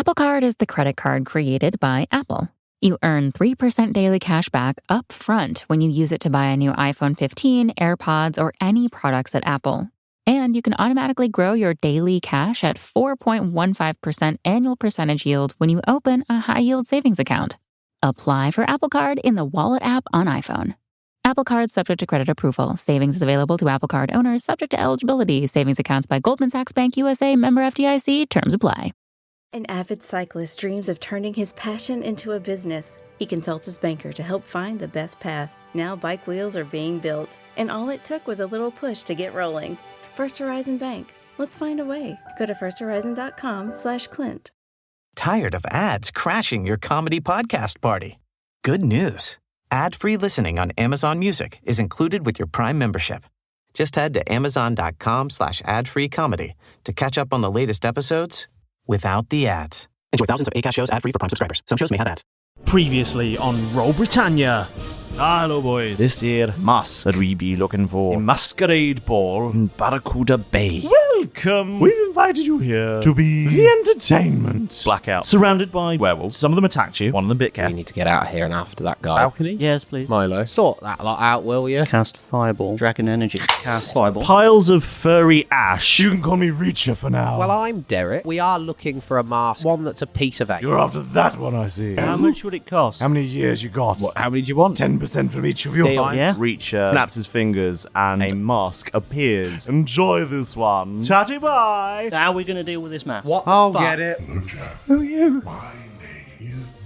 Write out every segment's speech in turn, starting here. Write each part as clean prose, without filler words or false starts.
Apple Card is the credit card created by Apple. You earn 3% daily cash back up front when you use it to buy a new iPhone 15, AirPods, or any products at Apple. And you can automatically grow your daily cash at 4.15% annual percentage yield when you open a high-yield savings account. Apply for Apple Card in the Wallet app on iPhone. Apple Card subject to credit approval. Savings is available to Apple Card owners subject to eligibility. Savings accounts by Goldman Sachs Bank USA, member FDIC. Terms apply. An avid cyclist dreams of turning his passion into a business. He consults his banker to help find the best path. Now bike wheels are being built, and all it took was a little push to get rolling. First Horizon Bank. Let's find a way. Go to firsthorizon.com/Clint. Tired of ads crashing your comedy podcast party? Good news. Ad-free listening on Amazon Music is included with your Prime membership. Just head to amazon.com/ad-free comedy to catch up on the latest episodes without the ads. Enjoy thousands of Acast shows ad-free for Prime subscribers. Some shows may have ads. Previously on Roll Britannia. Hello, boys. This year, masks that we be looking for. A masquerade ball In Barracuda Bay. Welcome. We've invited you here to be the entertainment. Blackout. Surrounded by werewolves. Some of them attacked you. One of them bit We Kev. need to get out of here and after that guy. Balcony? Yes, please. Milo, sort that lot out, will you? Cast Fireball. Dragon Energy. Cast Fireball. Piles of furry ash. You can call me Reacher for now. Well, I'm Derek. We are looking for a mask. One that's a piece of egg. You're after that one, I see. How much would it cost? How many years you got? What, how many do you want? 10% from each of your Deal. Yeah. Reacher snaps his fingers and a mask appears. Enjoy this one. Chatty bye. How are we going to deal with this mask? What the I'll fuck? get it. Hello, Jack. Who are you? My name is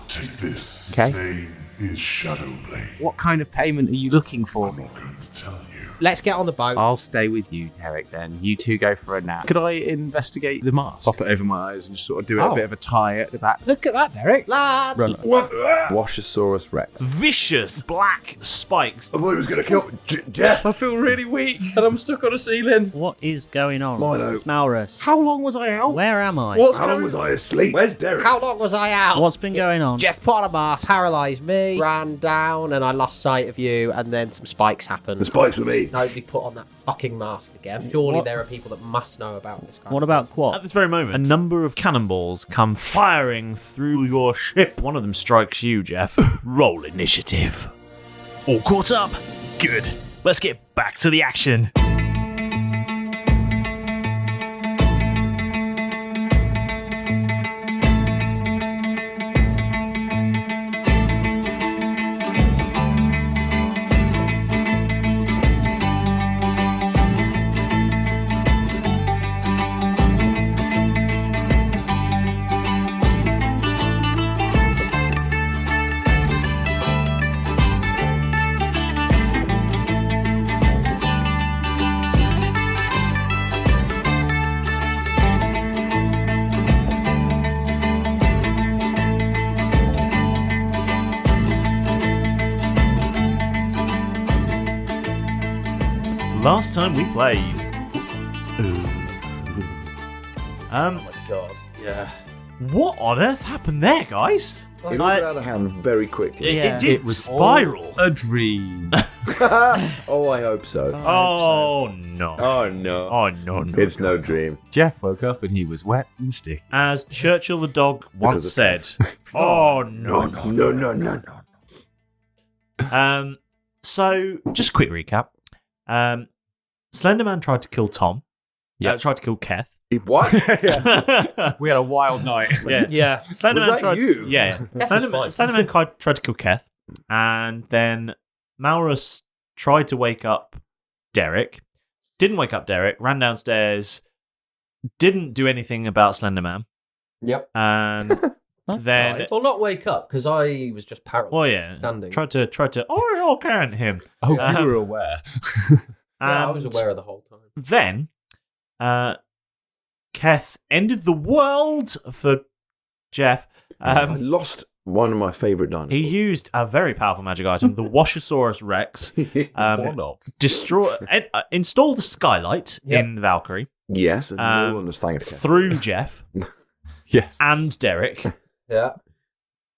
Take this. Okay. His name is Shadowblade. What kind of payment are you looking for? I'm not going to tell you. Let's get on the boat. I'll stay with you, Derek, then. You two go for a nap. Could I investigate the mask? Pop it over my eyes and just sort of do a bit of a tie at the back. Look at that, Derek. Lads. Washosaurus Rex. Vicious black spikes. I thought he was going to kill Jeff. I feel really weak and I'm stuck on a ceiling. What is going on? Milo. It's Malrus. How long was I out? Where am I? How long was I asleep? Where's Derek? How long was I out? What's been going on? Jeff put on a mask, paralysed me, ran down, and I lost sight of you, and then some spikes happened. The spikes were me. Nobody put on that fucking mask again. Surely there are people that must know about this guy. What about Quat? At this very moment, a number of cannonballs come firing through your ship. One of them strikes you, Jeff. Roll initiative. All caught up? Good. Let's get back to the action. Last time we played. Oh my god. Yeah. What on earth happened there, guys? It all got out of hand very quickly. Yeah. It did spiral. A dream. Oh, I hope so. Oh no. Oh, no. Oh no, no. It's no dream. Jeff woke up and he was wet and sticky. As Churchill the dog once of said. Oh no, no. No, no, no, no. So just a quick recap. Slenderman tried to kill Tom. Yeah. Tried to kill Keth. What? We had a wild night. Yeah. Yeah. Slenderman Was that tried you? to. Yeah. Slenderman tried to kill Keth. And then Malrus tried to wake up Derek. Didn't wake up Derek. Ran downstairs. Didn't do anything about Slenderman. Yep. And then. Well, not wake up, because I was just paralysed. Well, yeah. Standing. Tried to. Oh, I can't him. Oh, you were aware. Yeah, I was aware of the whole time. Then, Keth ended the world for Jeff. I lost one of my favourite dinosaurs. He used a very powerful magic item, the Washosaurus Rex. Installed the skylight in Valkyrie. Yes, and no one was thanking Keth. Through Jeff. Yes. And Derek. Yeah.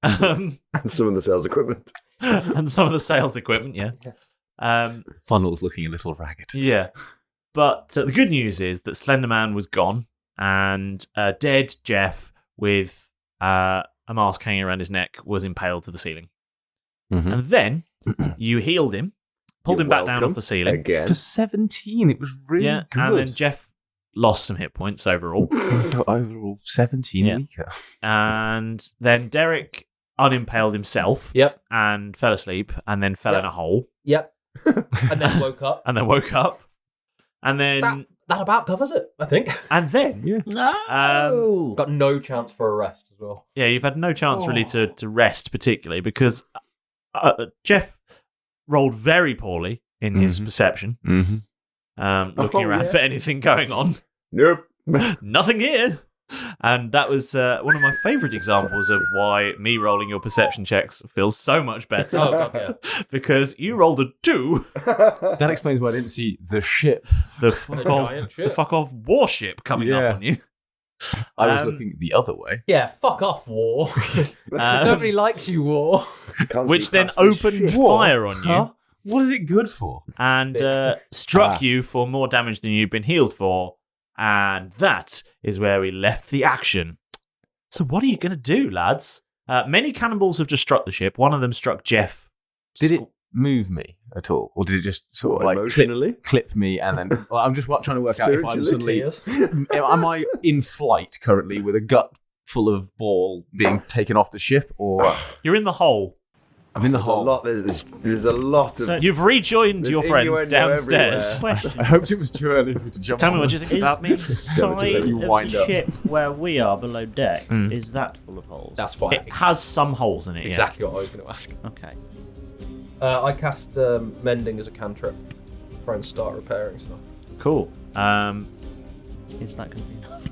And some of the sales equipment. And some of the sales equipment, yeah. Funnel's looking a little ragged. Yeah. But the good news is that Slenderman was gone, and dead Jeff with a mask hanging around his neck was impaled to the ceiling. Mm-hmm. And then you healed him, pulled him back down off the ceiling. Again. For 17, it was really good. And then Jeff lost some hit points overall. So overall, 17 weaker. And then Derek unimpaled himself. Yep. And fell asleep, and then fell in a hole. Yep. And then woke up. And then That about covers it, I think. And then got no chance for a rest as well. Yeah, you've had no chance really to rest particularly because Jeff rolled very poorly in his perception. Mm-hmm. Looking around for anything going on. Nope. Nothing here. And that was one of my favourite examples of why me rolling your perception checks feels so much better. Oh, God, yeah. Because you rolled a 2. That explains why I didn't see the ship. The fuck off warship coming up on you. I was looking the other way. Yeah, fuck off, War. Nobody likes you, War. Which then opened fire on you. Huh? What is it good for? And struck you for more damage than you'd been healed for. And that is where we left the action. So what are you going to do, lads? Many cannonballs have just struck the ship. One of them struck Jeff. Did it move me at all? Or did it just sort of like clip me and then... Well, I'm just trying to work out if I'm suddenly... Am I in flight currently with a gut full of ball being taken off the ship? Or You're in the hole. I'm in the hole. There's a lot of... So you've rejoined your friends downstairs. I hoped it was too early for me to jump Tell me on what you think about me. Is the side of the ship where we are below deck, is that full of holes? That's fine. It has some holes in it, Exactly what I was going to ask. Okay. I cast Mending as a cantrip. Try and start repairing stuff. Cool. Is that going to be enough?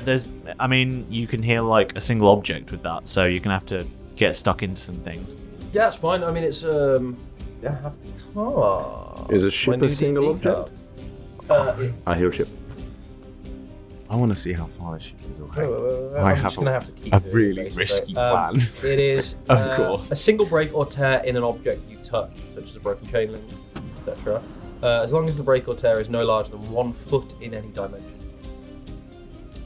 There's... I mean, you can heal like a single object with that, so you're going to have to get stuck into some things. Yeah, it's fine. I mean, it's Is a ship a single object? I heal ship. I want to see how far the ship is away. I'm just going to have to keep a doing really it, risky plan. It is, Of course. a single break or tear in an object you touch, such as a broken chain link, etc. As long as the break or tear is no larger than 1 foot in any dimension.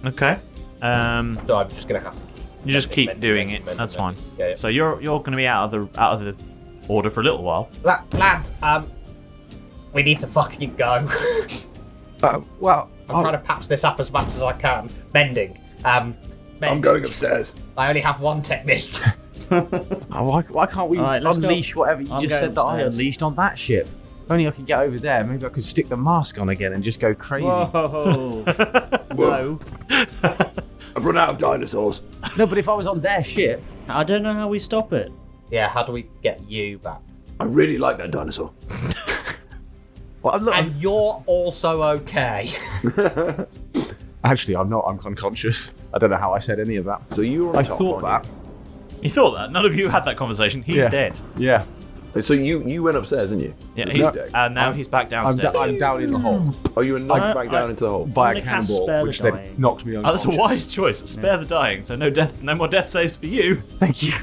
Okay. So I'm just going to have to you just keep doing it. That's fine. Yeah. So you're going to be out of the order for a little while. Lads, we need to fucking go. Well, I'm trying to patch this up as much as I can. Mending. I'm going upstairs. I only have one technique. Why can't we unleash whatever you just said that I unleashed on that ship? If only I could get over there. Maybe I could stick the mask on again and just go crazy. Whoa. No. I've run out of dinosaurs. No, but if I was on their ship... I don't know how we stop it. Yeah, how do we get you back? I really like that dinosaur. Well, look, and you're also okay. Actually, I'm not. I'm unconscious. I don't know how I said any of that. So you were on top, thought that. You thought that? None of you had that conversation. He's dead. Yeah. So you went upstairs, didn't you? Yeah, he's dead. And now he's back downstairs. I'm down in the hole. Oh, you were knocked back down into the hole? By a cannonball, which then knocked me unconscious. That's a wise choice. Spare the dying, so no more death saves for you. Thank you.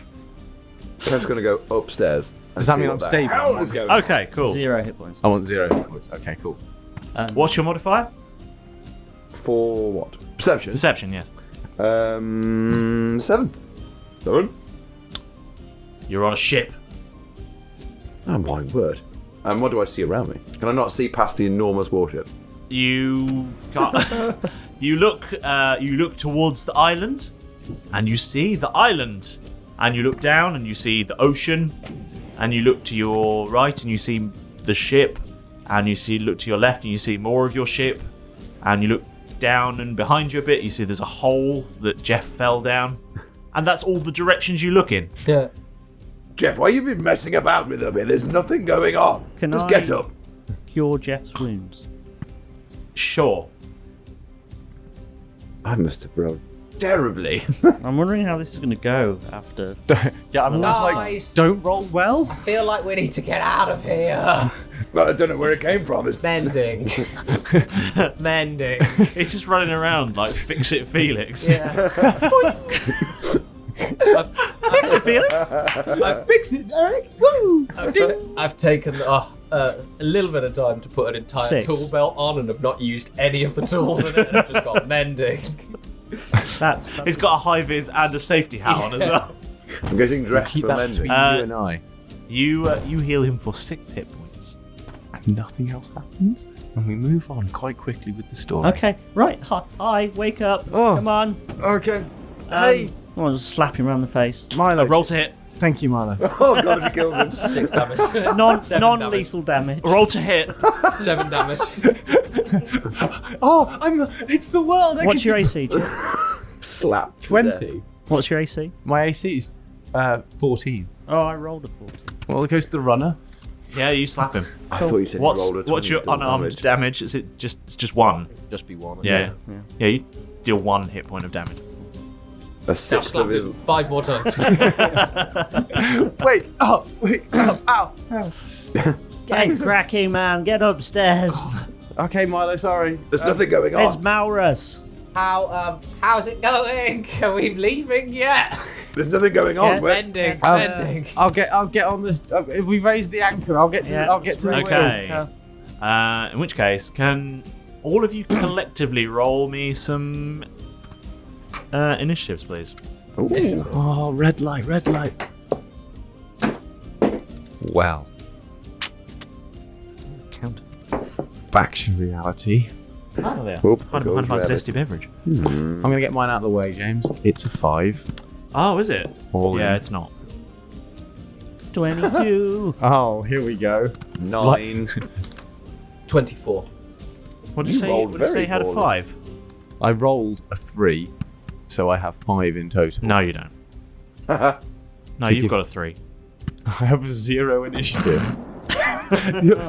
Kev's going to go upstairs. Does that mean I'm stable? Okay, cool. 0 hit points. I want 0 hit points. Okay, cool. What's your modifier? For what? Perception? Perception, yes. 7. You're on a ship. Oh my word. And what do I see around me? Can I not see past the enormous warship? You can't. You look towards the island, and you see the island. And you look down, and you see the ocean. And you look to your right, and you see the ship. And you look to your left, and you see more of your ship. And you look down and behind you a bit, you see there's a hole that Jeff fell down. And that's all the directions you look in. Yeah. Jeff, why have you been messing about with them here? There's nothing going on. Just get up. Cure Jeff's wounds? Sure. I must have rolled terribly. I'm wondering how this is going to go after. Yeah, I'm like, don't roll well. I feel like we need to get out of here. Well, I don't know where it came from. It's Mending. Mending. It's just running around like Fix It Felix. Yeah. Fix it, Felix. Fix it, Derek. Woo! I've taken a little bit of time to put an entire 6. tool belt on and have not used any of the tools in it. And I've just got mending. That's He's got a high vis and a safety hat on as well. I'm getting dressed Keep for that mending. between you and I. You heal him for 6 hit points. And nothing else happens. And we move on quite quickly with the story. okay. Right. Hi. Wake up. Oh. Come on. Okay. Hey, I'll just slap him around the face. Milo. Roll to hit. Thank you, Milo. Oh god, if he kills him. 6 damage. Non-lethal damage. Roll to hit. 7 damage. Oh, it's the world. What's your AC, Jeff? Slap. 20. What's your AC? My AC is 14. Oh, I rolled a 14. Well, it goes to the runner. Yeah, you slap him. I thought you said you rolled a 20. What's your unarmed damage? Is it just 1? Just be 1. Yeah, you deal 1 hit point of damage. A Now sixth slap of his. him 5 more times. Wake up! Ow! Get cracking, man. Get upstairs. Okay, Milo, sorry. There's nothing going It's on. Maurus. How's it going? Are we leaving yet? There's nothing going on. We're- Mending. I'll get on this. If we raise the anchor, I'll get to. Yeah. I'll get to the Okay. wheel. In which case, can all of you collectively roll me some initiatives, please? Ooh. Oh, red light. Well, Count. back to reality. Oh, there. Whoop, Find goes my rabbit. zesty beverage. I'm gonna get mine out of the way, James. It's a 5. Oh, is it? All yeah, in. it's not. 22. Oh, here we go. 9. 24. What did You you say? rolled What did you say? very You had a poorly. 5? I rolled a 3, so I have 5 in total. No, you don't. No, So you've give- got a 3. I have 0 initiative.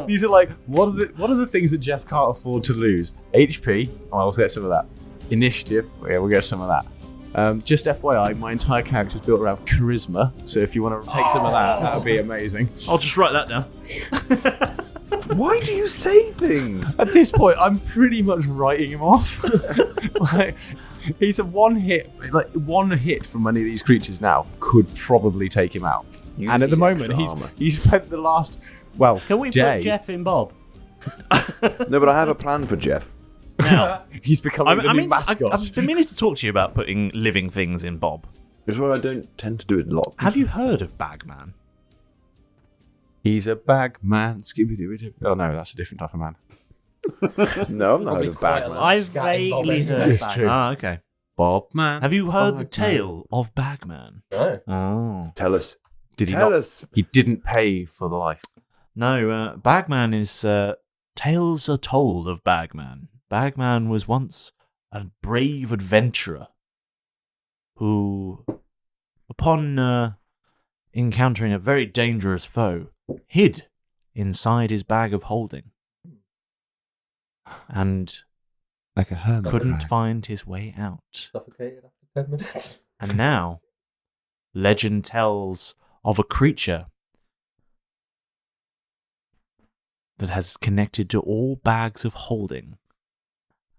These are like what are the things that Jeff can't afford to lose? HP. Oh, I'll get some of that. Initiative. Yeah, we'll get some of that. Just FYI, my entire character is built around charisma. So if you want to take some of that would be amazing. I'll just write that down. Why do you say things? At this point, I'm pretty much writing him off. Like, he's a one hit from any of these creatures now could probably take him out. Use And at the the moment, extra armor. he's spent the last Can we day. put Jeff in Bob? No, but I have a plan for Jeff. Now, He's becoming the new I've mascot. been meaning to talk to you about putting living things in Bob. It's why I don't tend to do it a lot. Have you heard of Bagman? He's a bag man. Scooby-Doo. Oh no, that's a different type of man. No, I'm not Probably heard of quite a Bagman. lot. I've Scatting Bob vaguely anyway. heard It's that. true. Ah, okay. Bob man. Have you heard the Bagman. tale of Bagman? No. Oh. Tell us. Did he Tell not? us. He didn't pay for the life. No, Bagman is... tales are told of Bagman. Bagman was once a brave adventurer who, upon encountering a very dangerous foe, hid inside his bag of holding and Like a hermit. couldn't crab. find his way out. Suffocated after 10 minutes. And now, legend tells of a creature that has connected to all bags of holding.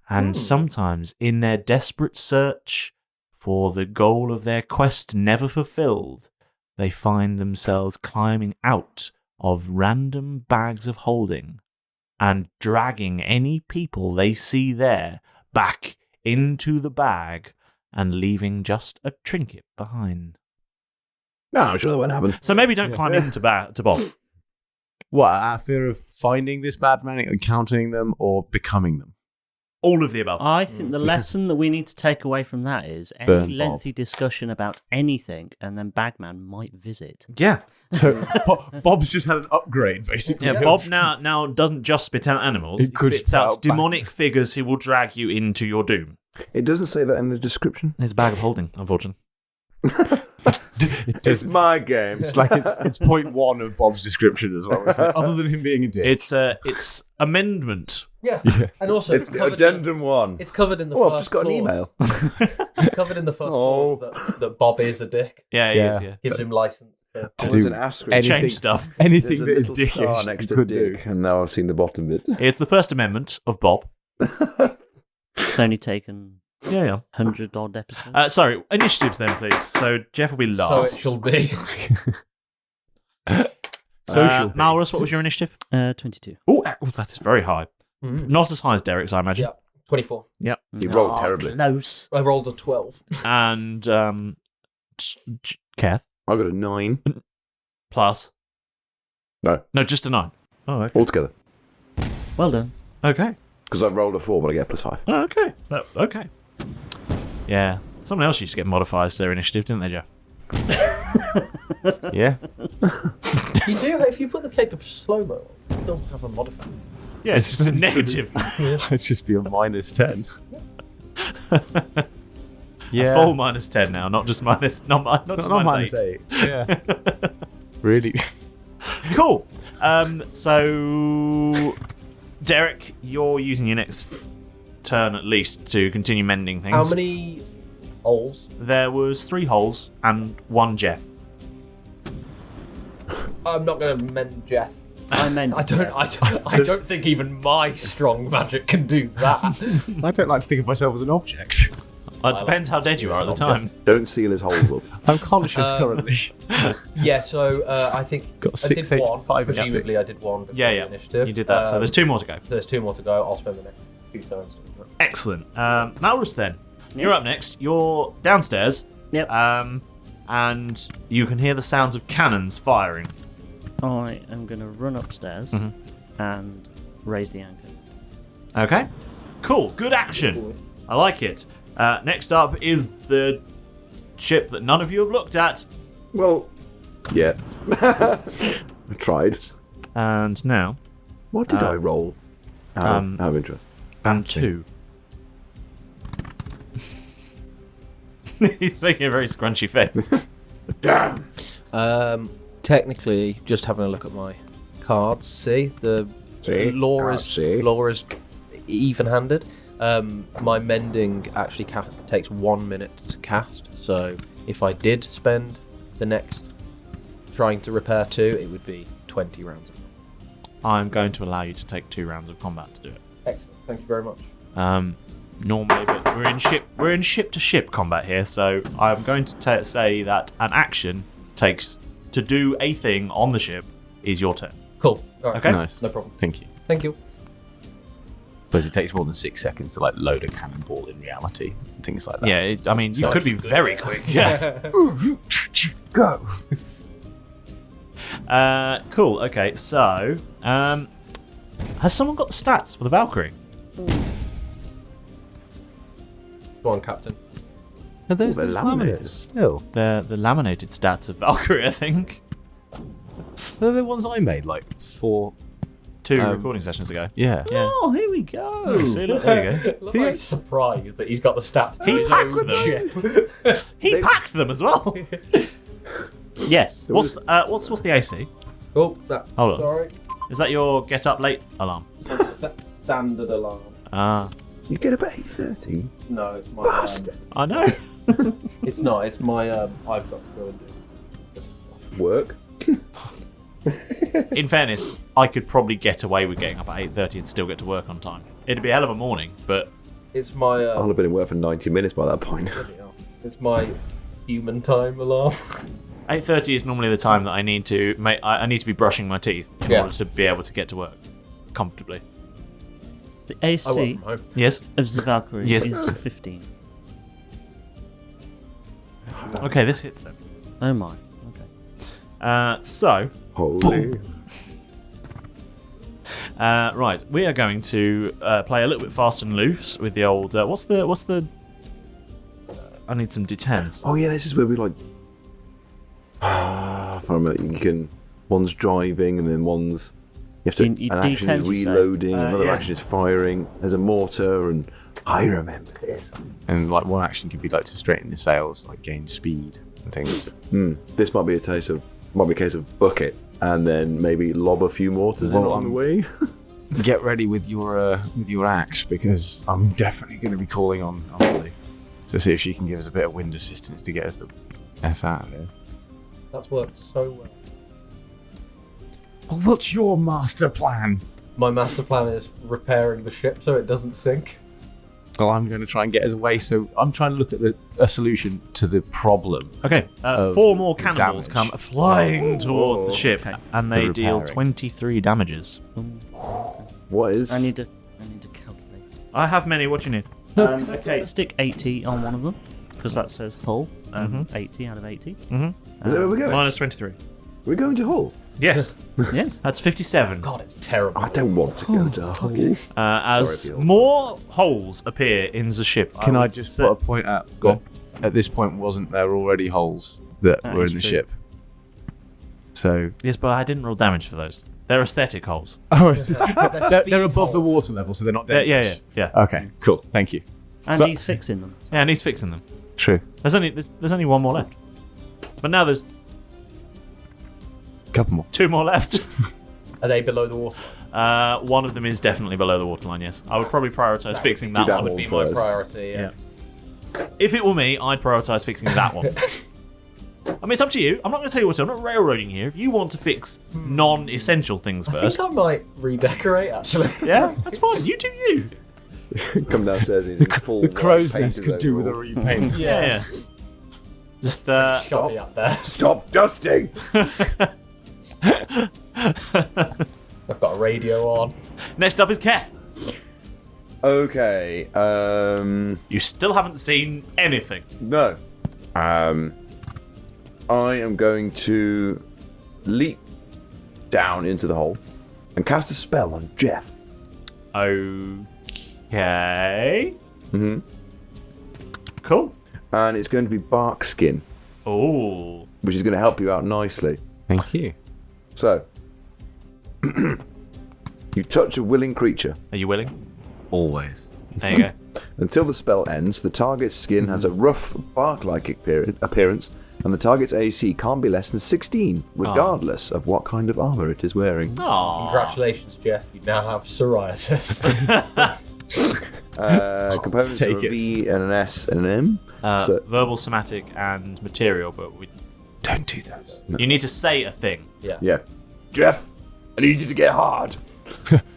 And sometimes, in their desperate search for the goal of their quest never fulfilled, they find themselves climbing out of random bags of holding and dragging any people they see there back into the bag and leaving just a trinket behind. No, I'm sure that won't happen. So maybe don't climb into to Bob. What, out of fear of finding this bad man, encountering them, or becoming them? All of the above. I think the lesson that we need to take away from that is any Burn Bob. lengthy discussion about anything, and then Bagman might visit. Yeah. So Bob's just had an upgrade, basically. Yeah, Bob now doesn't just spit out animals. He He could spits spit out out bag- demonic figures who will drag you into your doom. It doesn't say that in the description. There's a bag of holding, unfortunately. It's my game. It's like it's point 1 of Bob's description as well. It's like, other than him being a dick. It's amendment. Yeah. And also, It's addendum 1. It's covered in the Oh, first I've just got an clause. email. It's covered in the first clause that Bob is a dick. Yeah, he Yeah. is, yeah. Gives him license. To do do an asterisk. anything- Change stuff. anything There's a that is little star dickish next you to could dick, do. and now I've seen the bottom bit. It's the First Amendment of Bob. It's only taken Yeah. 100 odd episodes. Sorry, initiatives then, please. So Jeff will be So last. it shall be. Malrus, what was your initiative? 22. Oh, that is very high. Not as high as Derek's, I imagine. Yeah. 24. Yep. You rolled terribly. Close. I rolled a 12. And Kath I got a 9. plus. No, Just a 9. Oh, okay. altogether. Well done. Okay. Because I rolled a 4, but I get +5. Oh, okay. Okay. Yeah. Someone else used to get modifiers to their initiative, didn't they, Jeff? Yeah. You do, if you put the cape of slow-mo on, you don't have a modifier. Yeah, it's just a negative. It'd just be a -10. A full -10 now, not just minus, not just -8. Yeah. Really? Cool. So, Derek, you're using your next turn at least to continue mending things. How many holes? There was 3 holes and 1 Jeff. I'm not going to mend Jeff. I don't think even my strong magic can do that. I don't like to think of myself as an object. It depends how dead you are at the time. Don't seal his holes up. I'm conscious currently. Yeah, so I think Got I 6, did 8, one. 5 in Presumably, I did one. Before Yeah. the initiative. You did that. So there's 2 more to go. So there's 2 more to go. I'll spend the next few turns doing that. Excellent. Malrus, then. You're up next. You're downstairs. Yep. And you can hear the sounds of cannons firing. I am going to run upstairs and raise the anchor. Okay. Cool. Good action. I like it. Next up is the ship that none of you have looked at. Well, yeah. I tried. And now. What did I roll? Out of interest. And 2. He's making a very scrunchy face. Damn. Technically, just having a look at my cards. See the law is even-handed. My mending actually takes 1 minute to cast. So if I did spend the next trying to repair 2, it would be 20 rounds of combat. I'm going to allow you to take 2 rounds of combat to do it. Excellent. Thank you very much. Normally, but we're in ship to ship combat here, so I'm going to say that an action takes to do a thing on the ship is your turn. Cool. All right. Okay. Nice. No problem. Thank you. Thank you. Suppose it takes more than 6 seconds to like load a cannonball in reality and things like that. Yeah, I mean, you could be very quick. Yeah. Go. Cool. Okay, so has someone got the stats for the Valkyrie? Go on, Captain. Are those they're laminated still? They're the laminated stats of Valkyrie, I think. They're the ones I made like 4. 2 recording sessions ago. Yeah. Oh, here we go. See, look, there you go. See, I'm surprised that he's got the stats. He his packed own them. ship. He packed them as well. Yes. What's the AC? Oh, that. Hold on. Sorry. Is that your get up late alarm? Standard alarm. Ah, You get about 8:30. No, it's my. Bastard. I know. It's not. It's my. I've got to go and do. Work. In fairness, I could probably get away with getting up at 8:30 and still get to work on time. It'd be a hell of a morning, but It's my. I'll have been in work for 90 minutes by that point. It's my human time alarm. 8:30 is normally the time that I need to make. I need to be brushing my teeth in Yeah. order to be able to get to work comfortably. The I work AC from home. Yes. of the Valkyrie Yes. is 15. Okay, this hits them. Oh my. Okay. So, Holy. right, we are going to play a little bit fast and loose with the old. What's the? I need some D10s. Oh yeah, this is where we like. If I remember, you can. One's driving, and then one's. You have to. You an action is D10s, you say? reloading, another yes. action is firing. There's a mortar, and I remember this. And like one action could be like to straighten the sails, like gain speed and things. This might be a case of bucket, and then maybe lob a few mortars in Well, on the way. Get ready with your axe because I'm definitely going to be calling on Holly to see if she can give us a bit of wind assistance to get us the F out of here. That's worked so well. Well, what's your master plan? My master plan is repairing the ship so it doesn't sink. Well, I'm going to try and get us away, so I'm trying to look at a solution to the problem. Okay, Of 4 more cannonballs damage. come flying towards the ship, Okay. and they The deal repairing. 23 damages. What is? I need to calculate. I have many. What do you need? Okay, stick 80 on one of them, because that says hull. 80 out of 80. Is that where we're going? Minus 23. We're going to Hull. Yes. Yes. That's 57. God, it's terrible. I don't want to go to Hull. As Sorry, Bjorn. more holes appear in the ship. Can I would just say- put a point out? Go on. At this point, wasn't there already holes that That were is in the true. ship? So. Yes, but I didn't roll damage for those. They're aesthetic holes. Oh, they're above the water level, so they're not dangerous. Yeah. Okay, cool. Thank you. And But- he's fixing them. Yeah, and he's fixing them. True. There's only one more left. But now there's Couple more. 2 more left. Are they below the water? One of them is definitely below the waterline, yes. I would probably prioritise fixing that that one. Would be first. my priority. Yeah. If it were me, I'd prioritise fixing that one. I mean, it's up to you. I'm not going to tell you what to do. I'm not railroading here. If you want to fix non-essential things I first, think I might redecorate actually. yeah, that's fine. You do you. Come downstairs and he's in full The crow's white nest painted could do with a overalls. repaint. Yeah. Just Scotty up there. Stop dusting! I've got a radio on. next up is Keth. Okay, You still haven't seen anything. no. I am going to leap down into the hole and cast a spell on Jeff. Okay. Mm-hmm. Cool. And it's going to be bark skin, Oh. which is going to help you out nicely. Thank you. So, you touch a willing creature. Are you willing? Always. There you go. Until the spell ends, the target's skin has a rough, bark-like appearance, and the target's AC can't be less than 16, regardless of what kind of armor it is wearing. Aww. Congratulations, Jeff. You now have psoriasis. Components are a Take it. V and an S and an M. So- Verbal, somatic, and material, but Don't do those. you need to say a thing. Yeah. Jeff, I need you to get hard.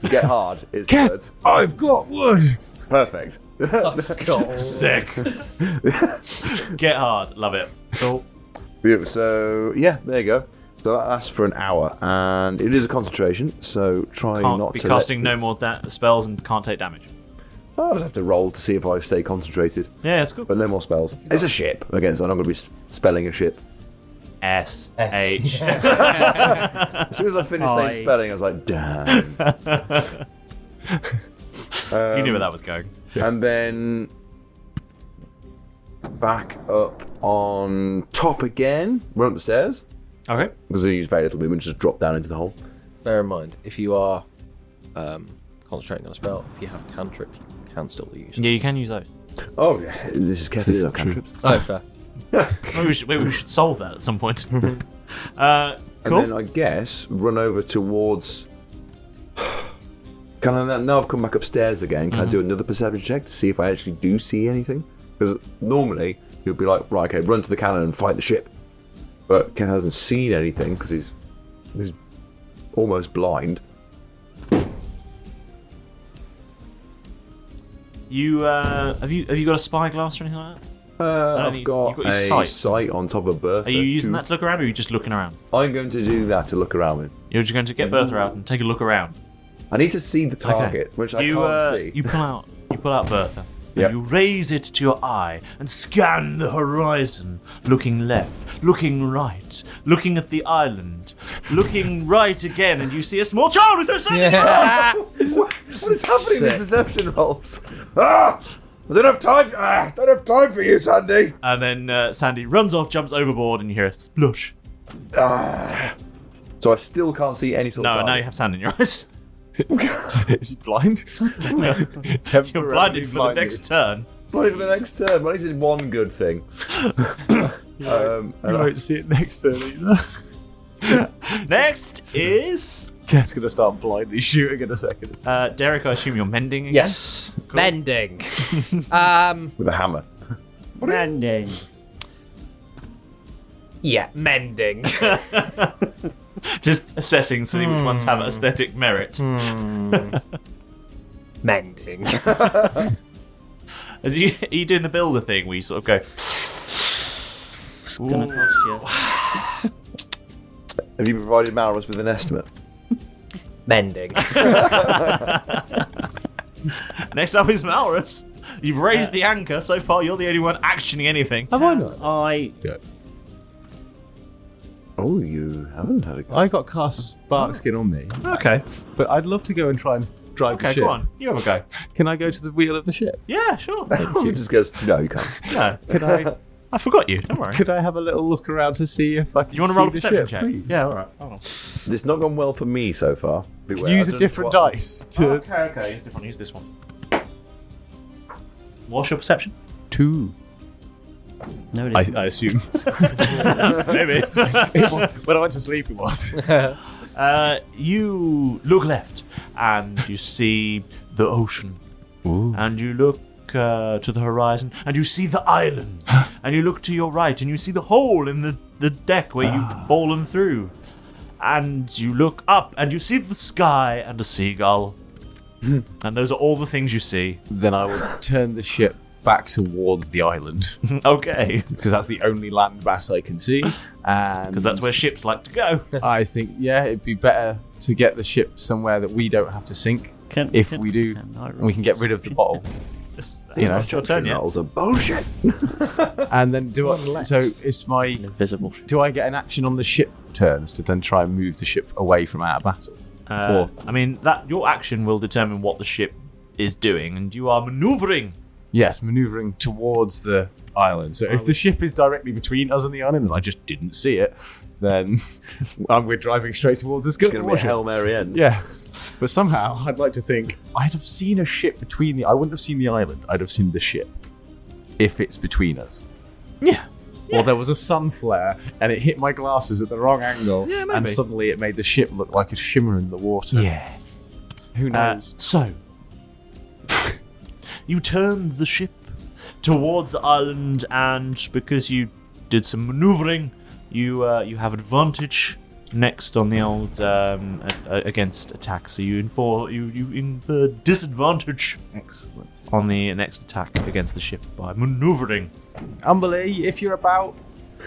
Get hard is the Cat, words. I've got wood. Perfect. God. Sick. Get hard. Love it. Cool. Beautiful. So, yeah, there you go. So that lasts for an hour, and it is a concentration, so try Can't not be to casting no more spells and can't take damage. I'll just have to roll to see if I stay concentrated. Yeah, that's cool. But no more spells. It's a ship. Again, so I'm not going to be spelling a ship. S-H. As soon as I finished saying spelling, I was like, damn. You knew where that was going. And then back up on top again. Run up the stairs. Okay. Because I use very little movement, just drop down into the hole. Bear in mind, if you are concentrating on a spell, if you have cantrips, you can still use. Yeah, you can use those. Oh, yeah. This is Kevin. This cantrips. Oh, fair. Maybe we should solve that at some point. Cool. And then I guess run over towards. Can I now I've come back upstairs again? Can I do another perception check to see if I actually do see anything? Because normally you'd be like, right, okay, run to the cannon and fight the ship. But Ken hasn't seen anything because he's almost blind. You have you got a spyglass or anything like that? I've you've got got your a sight. sight on top of Bertha. Are you using that to look around, or are you just looking around? I'm going to do that to look around with. You're just going to get Bertha out and take a look around. I need to see the target, which I can't see. You pull out Bertha. Yep. And you raise it to your eye and scan the horizon, looking left, looking right, looking at the island, looking right again, and you see a small child with her singing What is happening with perception rolls? I don't have time. Don't have time for you, Sandy. And then Sandy runs off, jumps overboard, and you hear a splush. So I still can't see any sort of No, target. now you have sand in your eyes. Is he blind? You're blinded for the next turn. Blinded for the next turn. Well, he's in one good thing. You won't see it next turn either. Next is Cat's gonna start blindly shooting in a second. Derek. I assume you're mending again? Yes. Cool. Mending. With a hammer. Mending. Yeah, mending. Just assessing, seeing which ones have aesthetic merit. Mending. Are you doing the builder thing where you sort of go? It's gonna cost you. Have you provided Maurus with an estimate? Mending. Next up is Malrus. You've raised the anchor. So far, you're the only one actioning anything. Have I not? Good. Oh, you haven't had a go. I got cast spark skin on me. Okay. But I'd love to go and try and drive the ship. Go on. You have a go. Can I go to the wheel of the ship? Yeah, sure. He just goes, no, you can't. No. Could I? I forgot you. Don't worry. Could I have a little look around to see if I can You want to see roll a the perception ship, check? please? Yeah, all right. Hold on. It's not gone well for me so far. Could you use a different dice to Okay. Use a different one. Use this one. What's your perception? 2? No, it isn't. I assume. Maybe. When I went to sleep, it was. You look left, and you see the ocean. Ooh. And you look to the horizon, and you see the island. And you look to your right, and you see the hole in the deck where you've fallen through. And you look up, and you see the sky and a seagull. And those are all the things you see. Then I will turn the ship back towards the island Okay. because that's the only land mass I can see, and Because that's where ships like to go. I think it'd be better to get the ship somewhere that we don't have to sink. If we do, we can get rid of the bottle. It's your turn, yeah. Rolls are bullshit. And then so it's my Invisible. do I get an action on the ship turns to then try and move the ship away from out of battle? I mean, that your action will determine what the ship is doing, and you are manoeuvring. Yes, manoeuvring towards the island. So if the ship is directly between us and the island and I just didn't see it, then we're driving straight towards this. It's going to be a Hail Mary end. Yeah. But somehow I'd like to think I'd have seen a ship between I wouldn't have seen the island. I'd have seen the ship if it's between us. Yeah. Or there was a sun flare and it hit my glasses at the wrong angle, maybe. and suddenly it made the ship look like a shimmer in the water. Yeah. Who knows? So, you turned the ship towards the island, and because you did some manoeuvring, you have advantage next on the old against attack. So you infer disadvantage. Excellent. On the next attack against the ship by manoeuvring. Umberlee, if you're about,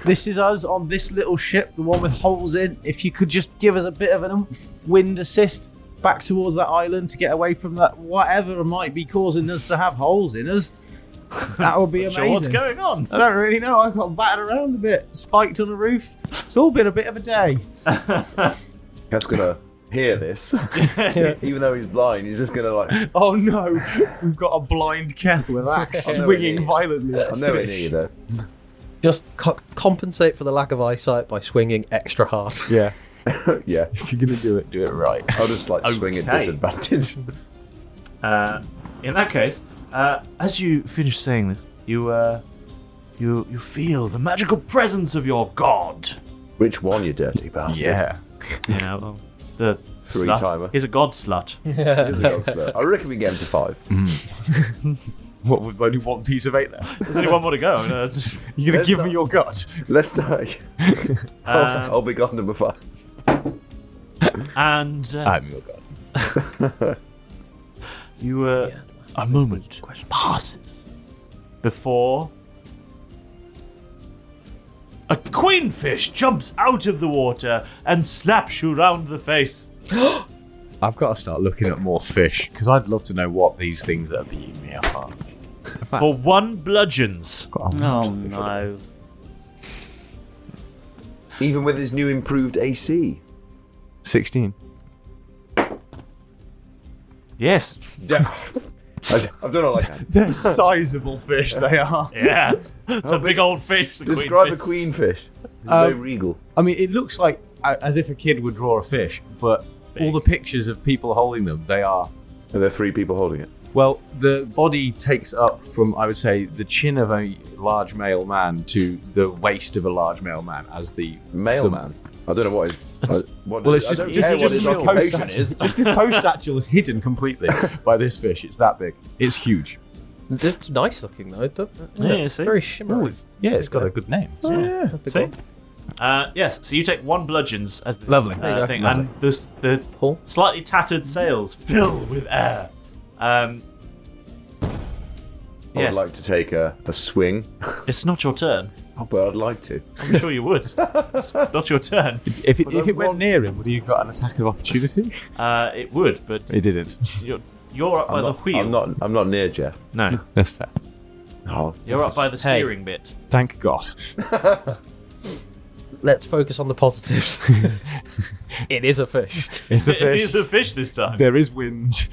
this is us on this little ship, the one with holes in. If you could just give us a bit of an oomph, wind assist back towards that island to get away from that whatever might be causing us to have holes in us, that would be amazing. Sure, what's going on? I don't really know. I got battered around a bit, spiked on a roof. It's all been a bit of a day. Kev's going to hear this. Even though he's blind, he's just going to like... Oh no, we've got a blind Keth with axe swinging violently. I'm nowhere near you though. Just compensate for the lack of eyesight by swinging extra hard. Yeah. Yeah. If you're going to do it right. I'll just like swing at Okay. disadvantage. In that case, as you finish saying this, you feel the magical presence of your god. Which one, you dirty bastard? Yeah. You know, the Three-timer. slut. He's a god slut. I reckon we get him to 5. What, with only one piece of 8 left? There's only one more to go. You're going to Let's give not- me your gut? Let's die. I'll be god number 5. And I'm your gut. you a moment passes before a queenfish jumps out of the water and slaps you round the face. I've got to start looking at more fish, because I'd love to know what these things that are beating me up are. For 1 bludgeons. Oh no. Even with his new improved AC. 16. Yes. I've done all I can. They're sizable fish, they are. Yeah. It's a big old fish. the Describe a queenfish. queenfish. It's very regal. I mean, it looks like as if a kid would draw a fish, but all the pictures of people holding them, they are... And there are 3 people holding it. Well, the body takes up from, I would say, the chin of a large male man to the waist of a large male man as the... Mailman. I don't know what his... Well, it's just his post satchel. Just his post satchel is hidden completely by this fish. It's that big. It's huge. It's nice looking though. Yeah, see? Very shimmery. It's got a good name. Oh, yeah. See? Yes, so you take 1 bludgeons as this Lovely. thing, Lovely. and the Paul? slightly tattered sails fill with air. I Yes. would like to take a swing. It's not your turn. Oh, but I'd like to. I'm sure you would. It's not your turn. If it went near him, would he have got an attack of opportunity? It would, but It didn't. you're You're up by the wheel. I'm not near Jeff. No. That's fair. Oh, You're up by the steering bit. Thank God. Let's focus on the positives. It is a fish. It's a It fish. is a fish this time. There is wind,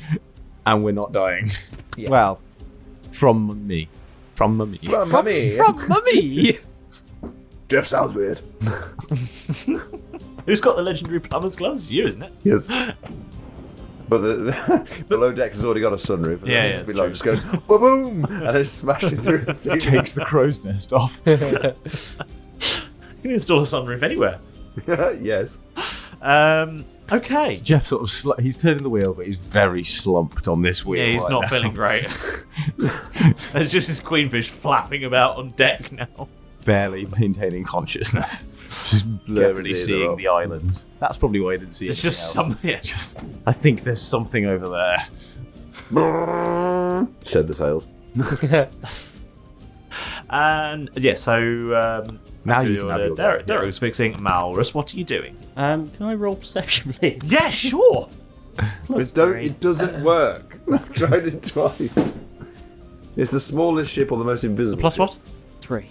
and we're not dying. Yeah. Well, from me. From me. From mummy. From mummy. Jeff sounds weird. Who's got the legendary plumber's gloves? It's you, isn't it? Yes. But the below decks has already got a sunroof. And Yeah, then yeah, it's it's just goes boom, and then smashing through the ceiling. Takes the crow's nest off. You can install a sunroof anywhere. Yes. Okay. Jeff sort of he's turning the wheel, but he's very slumped on this wheel. Yeah, he's right not now. feeling great. There's just this queenfish flapping about on deck now. Barely maintaining consciousness. Just blurrily seeing the island. That's probably why I didn't see It's anything just else. I think there's something over there. Said the sails. And yeah, so Now you can have your go. Derek was fixing. Maurus, what are you doing? Can I roll perception, please? Yeah, sure. It doesn't work. I've tried it twice. It's the smallest ship or the most invisible. Plus what? 3.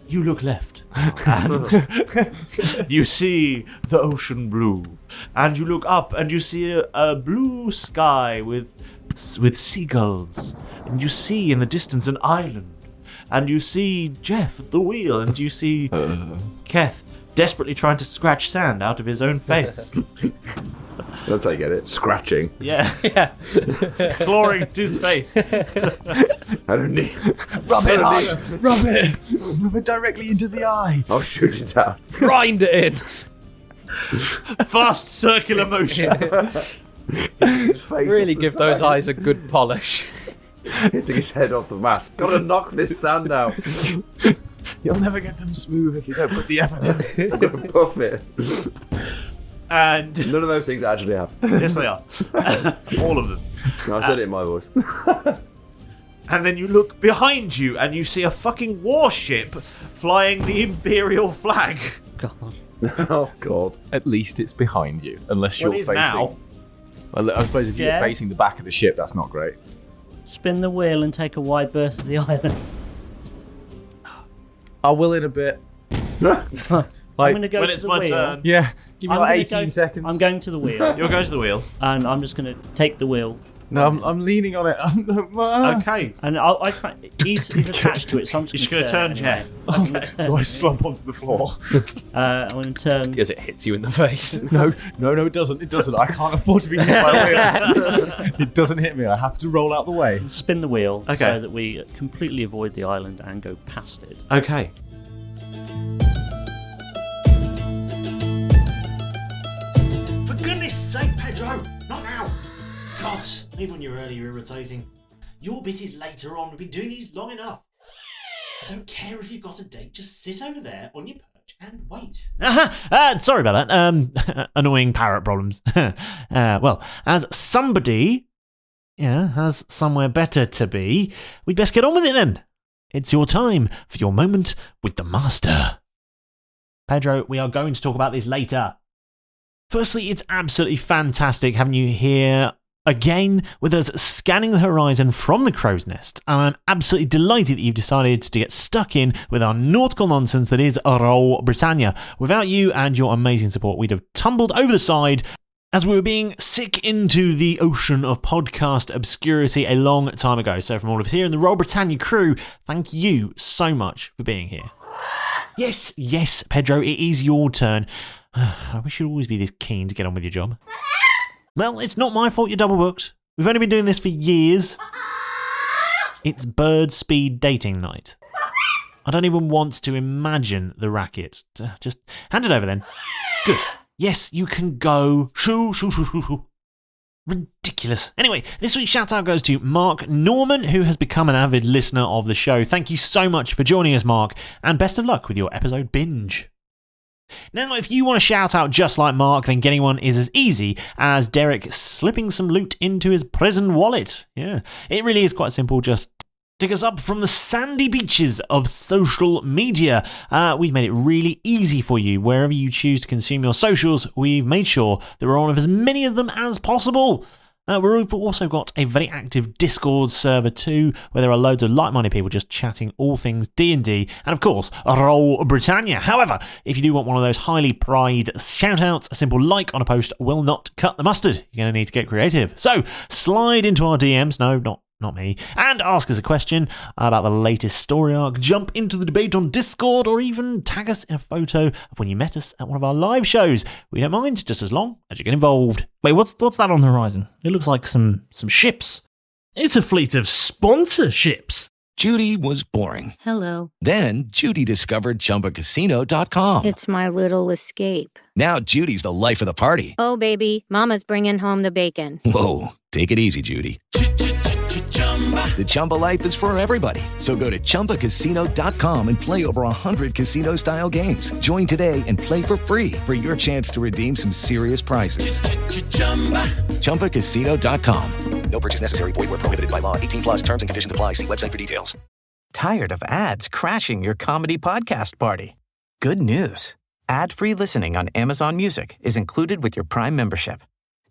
You look left, and you see the ocean blue, and you look up and you see a blue sky with seagulls, and you see in the distance an island, and you see Jeff at the wheel, and you see Keth desperately trying to scratch sand out of his own face. That's how you get it. Scratching. Yeah. Clawing to his face. I don't need. Rub it directly into the eye. I'll shoot it out. Grind it in. Fast circular motions. Really give those eyes a good polish. Hitting his head off the mast. Gotta knock this sand out. You'll never get them smooth if you don't put the effort in. I'm gonna puff it. And none of those things actually happen. Yes, they are. All of them. No, I said it in my voice. And then you look behind you and you see a fucking warship flying the Imperial flag. God. Oh, God. At least it's behind you, unless you're Well, it is facing. now. Well, I suppose if you're Yeah. facing the back of the ship, that's not great. Spin the wheel and take a wide berth of the island. I will in a bit. I'm going to go when to it's the my wheel. turn. Yeah, give me I'm like gonna 18 seconds. I'm going to the wheel, You're going to the wheel. and I'm just going to take the wheel. No, I'm leaning on it. Okay. And I can't, he's attached to it, so I'm just You're going just to going to turn anyway. Jeff. So I slump onto the floor. I'm going to turn. Because it hits you in the face. No, it doesn't. It doesn't. I can't afford to be hit by wheels. It doesn't hit me. I have to roll out the way. Spin the wheel Okay. so that we completely avoid the island and go past it. Okay. For goodness sake, Pedro! Not now! God, even when you're early, you're irritating. Your bit is later on. We've been doing these long enough. I don't care if you've got a date. Just sit over there on your perch and wait. Sorry about that. Annoying parrot problems. Well, as somebody, has somewhere better to be, we'd best get on with it then. It's your time for your moment with the master. Pedro, we are going to talk about this later. Firstly, it's absolutely fantastic having you here again with us scanning the horizon from the crow's nest, and I'm absolutely delighted that you've decided to get stuck in with our nautical nonsense that is Roll Britannia. Without you and your amazing support, we'd have tumbled over the side as we were being sick into the ocean of podcast obscurity a long time ago. So from all of us here in the Roll Britannia crew, thank you so much for being here. Yes, Pedro, it is your turn. I wish you'd always be this keen to get on with your job. Well, it's not my fault you're double booked. We've only been doing this for years. It's bird speed dating night. I don't even want to imagine the racket. Just hand it over then. Good. Yes, you can go. Shoo. Ridiculous. Anyway, this week's shout out goes to Mark Norman, who has become an avid listener of the show. Thank you so much for joining us, Mark, and best of luck with your episode binge. Now, if you want to shout out just like Mark, then getting one is as easy as Derek slipping some loot into his prison wallet. Yeah, it really is quite simple. Just dig us up from the sandy beaches of social media. We've made it really easy for you. Wherever you choose to consume your socials, we've made sure that we're on with as many of them as possible. We've also got a very active Discord server too, where there are loads of like-minded people just chatting all things D&D, and of course, Roll Britannia. However, if you do want one of those highly prized shout-outs, a simple like on a post will not cut the mustard. You're going to need to get creative. So, slide into our DMs, no, not me, and ask us a question about the latest story arc, jump into the debate on Discord, or even tag us in a photo of when you met us at one of our live shows. We don't mind, just as long as you get involved. Wait, what's that on the horizon? It looks like some ships. It's a fleet of sponsorships. Judy was boring. Hello. Then Judy discovered ChumbaCasino.com. It's my little escape. Now Judy's the life of the party. Oh, baby, mama's bringing home the bacon. Whoa, take it easy, Judy. The Chumba life is for everybody. So go to ChumbaCasino.com and play over 100 casino-style games. Join today and play for free for your chance to redeem some serious prizes. ChumbaCasino.com. No purchase necessary. Void where prohibited by law. 18+ terms and conditions apply. See website for details. Tired of ads crashing your comedy podcast party? Good news. Ad-free listening on Amazon Music is included with your Prime membership.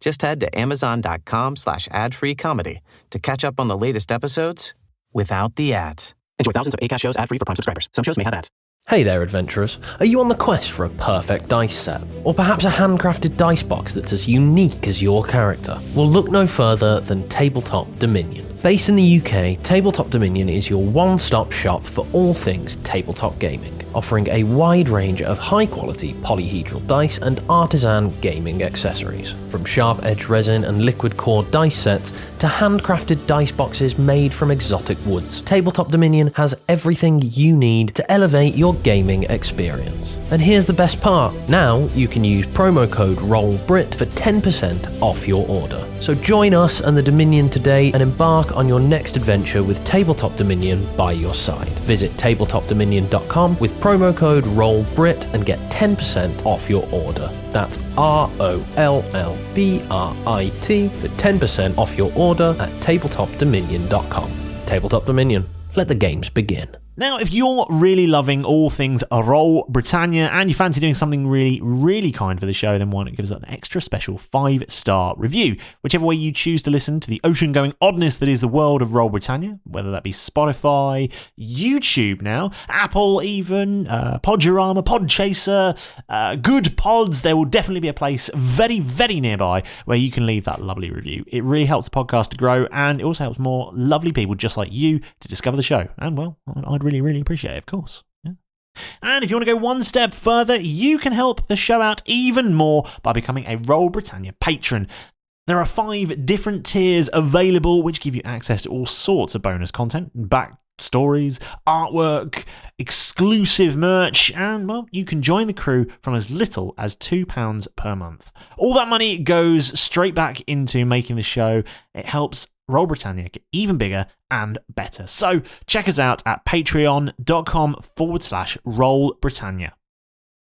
Just head to amazon.com/ad-free comedy to catch up on the latest episodes without the ads. Enjoy thousands of Acast shows ad-free for Prime subscribers. Some shows may have ads. Hey there, adventurers. Are you on the quest for a perfect dice set? Or perhaps a handcrafted dice box that's as unique as your character? Well, look no further than Tabletop Dominion. Based in the UK, Tabletop Dominion is your one-stop shop for all things tabletop gaming, offering a wide range of high-quality polyhedral dice and artisan gaming accessories. From sharp-edged resin and liquid core dice sets to handcrafted dice boxes made from exotic woods, Tabletop Dominion has everything you need to elevate your gaming experience. And here's the best part. Now you can use promo code ROLLBRIT for 10% off your order. So join us and the Dominion today and embark on your next adventure with Tabletop Dominion by your side. Visit tabletopdominion.com with promo code ROLLBRIT and get 10% off your order. That's ROLLBRIT for 10% off your order at tabletopdominion.com. Tabletop Dominion. Let the games begin. Now, if you're really loving all things Roll Britannia and you fancy doing something really, really kind for the show, then why not give us an extra special 5-star review? Whichever way you choose to listen to the ocean-going oddness that is the world of Roll Britannia, whether that be Spotify, YouTube now, Apple even, Podurama, Podchaser, Good Pods, there will definitely be a place very, very nearby where you can leave that lovely review. It really helps the podcast to grow, and it also helps more lovely people just like you to discover the show. And, well, I'd really, really appreciate it, of course. Yeah. And if you want to go one step further, you can help the show out even more by becoming a Roll Britannia patron. There are 5 different tiers available which give you access to all sorts of bonus content, backstories, artwork, exclusive merch, and, well, you can join the crew from as little as £2 per month. All that money goes straight back into making the show. It helps Roll Britannia get even bigger and better. So check us out at patreon.com/Roll Britannia.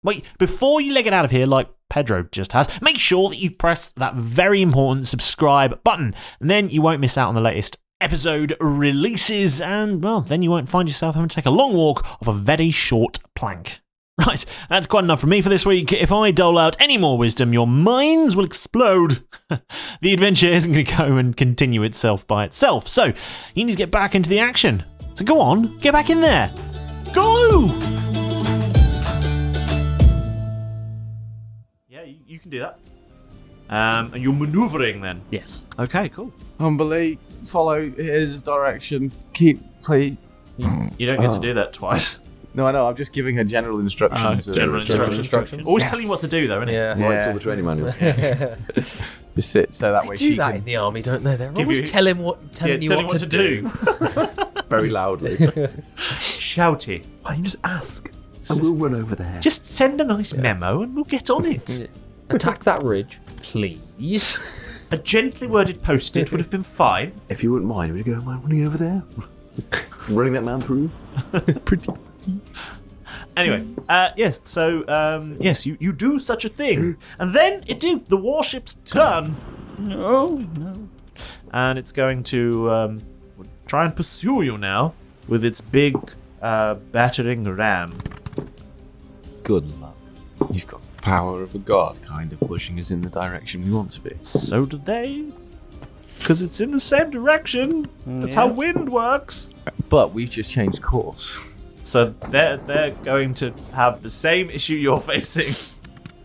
Wait, before you leg it out of here like Pedro just has, make sure that you press that very important subscribe button, and then you won't miss out on the latest episode releases, and, well, then you won't find yourself having to take a long walk off a very short plank. Right, that's quite enough from me for this week. If I dole out any more wisdom, your minds will explode. The adventure isn't going to go and continue itself by itself, so you need to get back into the action. So go on, get back in there. Go! Yeah, you can do that. And you're manoeuvring then? Yes. Okay, cool. Humbly follow his direction. Keep, please. You don't get to do that twice. No, I know. I'm just giving her general instructions. General instructions. Always telling you what to do, though, isn't it? Yeah. Writes all the training manuals. Just sit so that way They do she that can. in the army, don't they? They're Give always you- telling you what to do. Very loudly. Shouty. Why don't you just ask? And we'll run over there. Just send a nice memo and we'll get on it. Attack that ridge, please. A gently worded post-it would have been fine. If you wouldn't mind, would you go mind running over there? Running that man through? Pretty. Anyway, yes, so, yes, you do such a thing. And then it is the warship's turn. No. And it's going to try and pursue you now with its big battering ram. Good luck. You've got the power of a god kind of pushing us in the direction we want to be. So do they. Because it's in the same direction. That's how wind works. But we've just changed course. So they're going to have the same issue you're facing.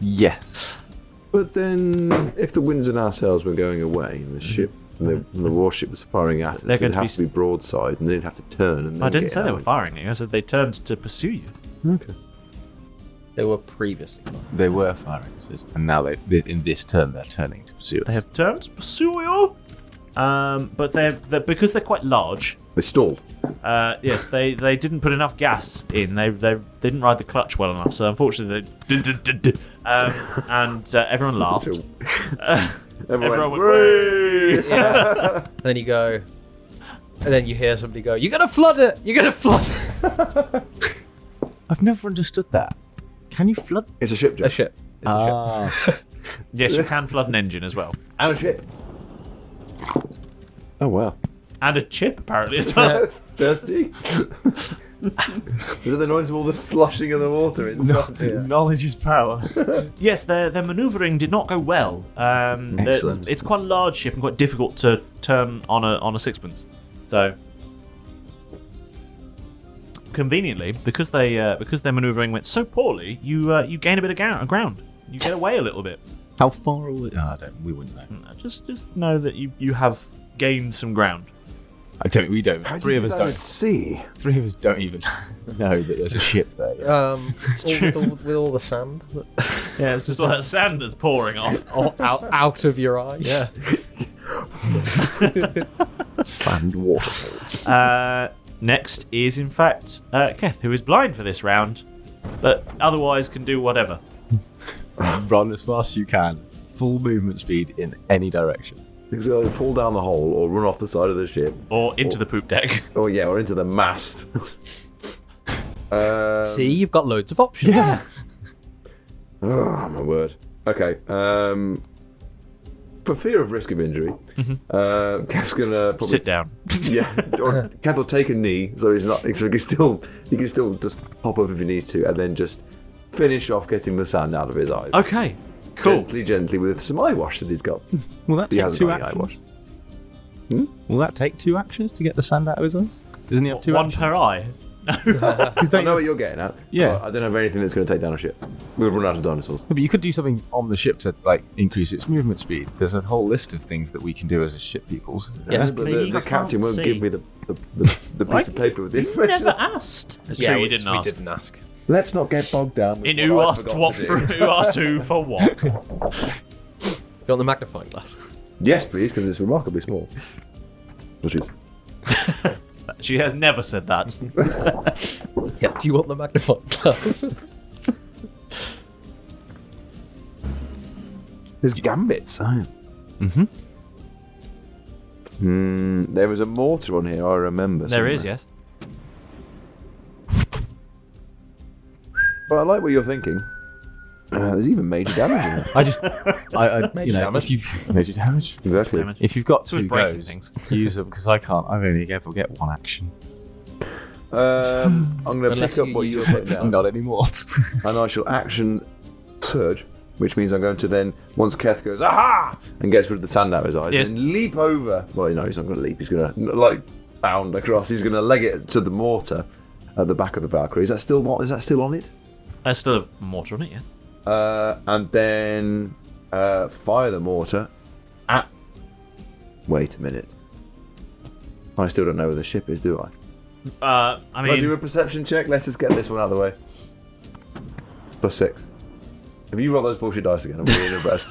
Yes. But then, if the winds and ourselves were going away, and the ship, and the warship was firing at us, it'd have to be broadside, and they'd have to turn. And I didn't say they were firing you. I said they turned to pursue you. Okay. They were previously firing. They were firing us, and now in this turn they're turning to pursue us. They have turned to pursue you. But they're because they're quite large. They stalled. Yes, they didn't put enough gas in. They didn't ride the clutch well enough. So unfortunately, everyone laughed. Everyone went, "Whee!" Yeah. And then you go, and then you hear somebody go, "You're gonna flood it! You're gonna flood it!" I've never understood that. Can you flood? It's a ship, Joe. A ship. It's a ship. Yes, you can flood an engine as well. And a ship. Oh, wow. And a chip, apparently, as well. Thirsty? Is it the noise of all the sloshing of the water inside? Knowledge is power. Yes, their manoeuvring did not go well. Excellent. It's quite a large ship and quite difficult to turn on a sixpence. So, conveniently, because their manoeuvring went so poorly, you gain a bit of ground. You get away a little bit. How far away? We wouldn't know. Just know that you have gained some ground. We don't. Three of us don't. See. Three of us don't even know that there's a ship there. It's true. With all the sand. Yeah, it's just all that sand that's pouring off. out of your eyes. Yeah. Sand waterfalls. Next is, in fact, Keth, who is blind for this round, but otherwise can do whatever. Run as fast as you can. Full movement speed in any direction. Because either fall down the hole or run off the side of the ship. Or into the poop deck. Or into the mast. See, you've got loads of options. Yeah. Oh, my word. Okay. For fear of risk of injury, Keth's gonna probably sit down. Yeah, or Keth will take a knee, so he's not. So he can still just pop up if he needs to, and then just finish off getting the sand out of his eyes. Okay, cool. Gently with some eye wash that he's got. Will that take 2 eye actions? Will that take 2 actions to get the sand out of his eyes? Doesn't he have 2 One actions? per eye. I know what you're getting at. Yeah. I don't have anything that's going to take down a ship. We'll run out of dinosaurs. But you could do something on the ship to increase its movement speed. There's a whole list of things that we can do as a ship peoples. Yes, but the captain won't give me the piece of paper with the You never asked. It's true, you didn't ask. We didn't ask. Let's not get bogged down with In who asked who for what. You want the magnifying glass? Yes, please, because it's remarkably small. Which is... She has never said that. Yeah, do you want the magnifying glass? There's gambits. There was a mortar on here, I remember. There is, yes. But I like what you're thinking. There's even major damage in it. Major damage. Major damage. Exactly. If you've got So it's 2 breaking goes, things. use them, because I can't. I've only ever get 1 action. I'm going to pick up what you were putting down. Not anymore. And I shall action surge, which means I'm going to then, once Keth goes, aha! And gets rid of the sand out of his eyes, Yes. and leap over. Well, no, he's not going to leap. He's going to, bound across. He's going to leg it to the mortar at the back of the Valkyrie. Is that still on it? There's still a mortar on it, yeah. And then fire the mortar at... Wait a minute. I still don't know where the ship is, do I? I Can I do a perception check? Let's just get this one out of the way. +6. If you roll those bullshit dice again, I'm really impressed.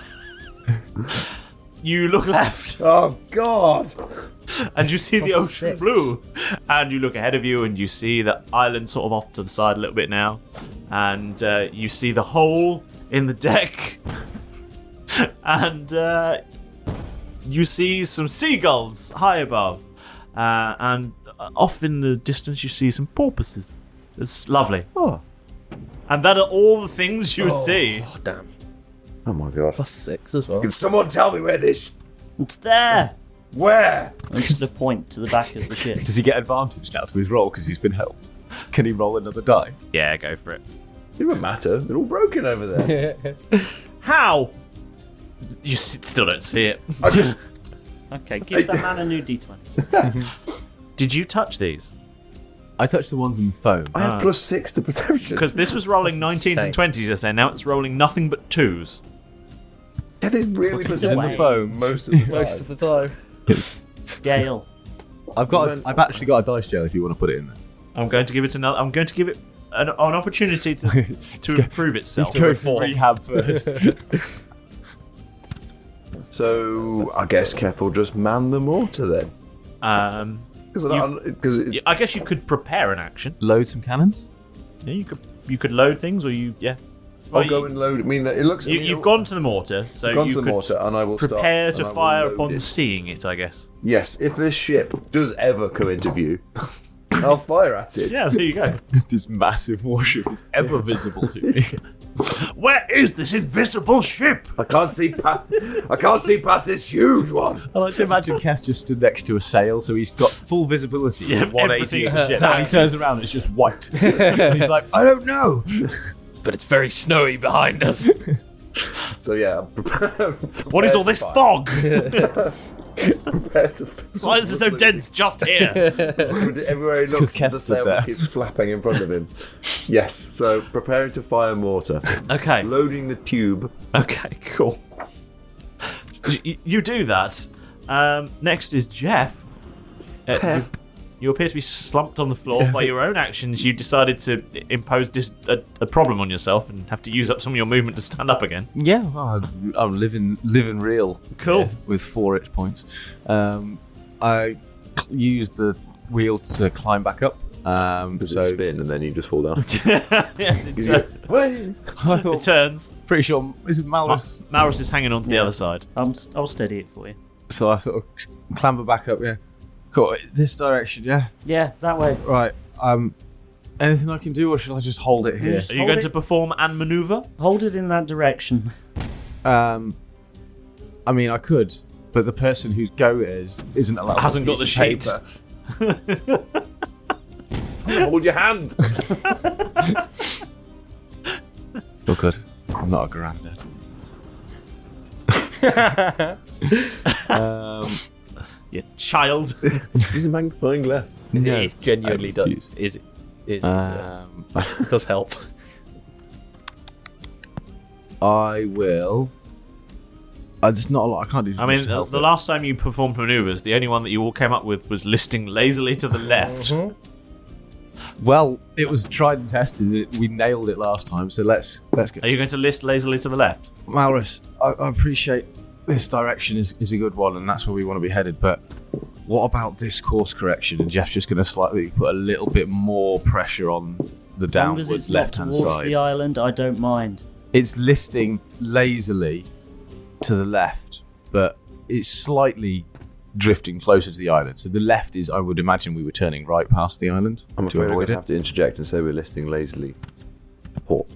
You look left, Oh, God! and you see the ocean blue. And you look ahead of you, and you see the island sort of off to the side a little bit now. And you see the hole in the deck. And you see some seagulls high above. And off in the distance, you see some porpoises. It's lovely. Oh. And that are all the things you would see. Oh, damn. Oh, my God. +6 as well. Can someone tell me where this... It's there. Where? It's the point to the back of the ship. Does he get advantage now to his roll because he's been helped? Can he roll another die? Yeah, go for it. It doesn't matter. They're all broken over there. How? You still don't see it. I just... Okay, give that man a new D20. Did you touch these? I touched the ones in the phone. I have +6 to perception. Because this was rolling 19s and 20s just then. Now it's rolling nothing but 2s. Yeah, they really was in the phone most of the time. Most of the time. Gale. I've actually got a dice gel if you want to put it in there. I'm going to give it another. I'm going to give it an opportunity to improve itself. Let's go to rehab first. So I guess Kef will just man the mortar then. Because I guess you could prepare an action. Load some cannons. Yeah, you could load things, or I'll go and load. I mean, it looks. You've gone to the mortar, so I've gone you to the could mortar, and I will prepare start, to fire load upon it. seeing it. I guess. Yes, if this ship does ever come into view, I'll fire at it. Yeah, there you go. If this massive warship is ever visible to me. Where is this invisible ship? I can't see past this huge one. I like to imagine Keth just stood next to a sail, so he's got full visibility. Yeah, of 180 of the everything. ship. And he turns around, it's just white. And he's like, I don't know. But it's very snowy behind us. So yeah, What is all this fog? Prepare to Why is it so dense just here? Everywhere he looks, the sail just keeps flapping in front of him. Yes, so preparing to fire mortar. Okay. Loading the tube. Okay, cool. You do that. Next is Jeff. You appear to be slumped on the floor. By your own actions, you decided to impose a problem on yourself and have to use up some of your movement to stand up again. Yeah, I'm living real. Cool. With 4 hit points. I use the wheel to climb back up. So spin and then you just fall down. I thought, it turns. Pretty sure, is it Malrus? Malrus is hanging on to the other side. I'll steady it for you. So I sort of clamber back up, yeah. Cool, this direction, yeah? Yeah, that way. Right, anything I can do, or should I just hold it here? Are you going to perform and maneuver? Hold it in that direction. I mean, I could, but the person whose go it isn't allowed. Hasn't got the sheet. Hold your hand. Oh, good. I'm not a granddad. You child. Use a magnifying glass. No, it genuinely does. It does help. I will. There's not a lot I can't do. I mean, the last time you performed maneuvers, the only one that you all came up with was listing lazily to the left. Well, it was tried and tested. We nailed it last time, so let's go. Are you going to list lazily to the left? Malrus, I appreciate this direction is a good one, and that's where we want to be headed. But what about this course correction? And Jeff's just going to slightly put a little bit more pressure on the downwards left-hand towards side. The island, I don't mind. It's listing lazily to the left, but it's slightly drifting closer to the island. So the left is, I would imagine, we were turning right past the island I'm to afraid avoid I it. have to interject and say we're listing lazily port.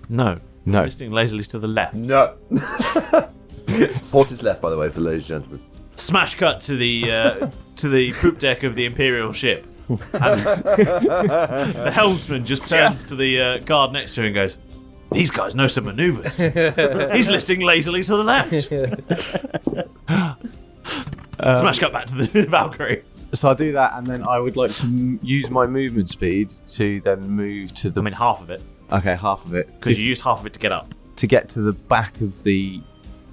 No. No. Listing lazily to the left. No. Port is left, by the way, for the ladies and gentlemen. Smash cut to the poop deck of the Imperial ship. And the helmsman just turns to the guard next to him and goes, "These guys know some maneuvers. He's listing lazily to the left." Smash cut back to the Valkyrie. So I'll do that, and then I would like to use my movement speed to then move to the... I mean, half of it. Okay, half of it. Because you used half of it to get up. To get to the back of the...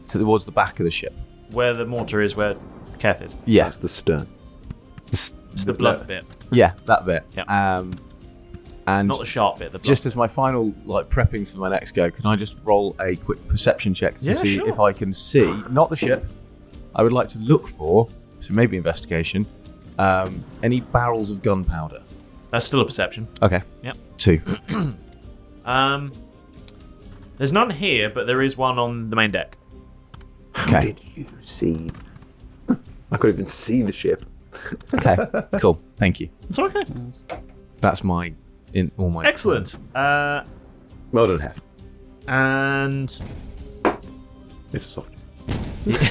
towards the back of the ship. Where the mortar is, where Keth is. Yeah. That's the stern. It's the blunt bit. Yeah, that bit. Yeah. And not the sharp bit, the blunt just as my final prepping for my next go, can I just roll a quick perception check to see if I can see, not the ship, I would like to look for, so maybe investigation, any barrels of gunpowder. That's still a perception. Okay. Yep. 2. There's none here, but there is one on the main deck. How did you see? I couldn't even see the ship. Okay, cool. Thank you. It's okay. That's my... all my... Excellent. Well done, Hef. And... It's a soft. Yeah.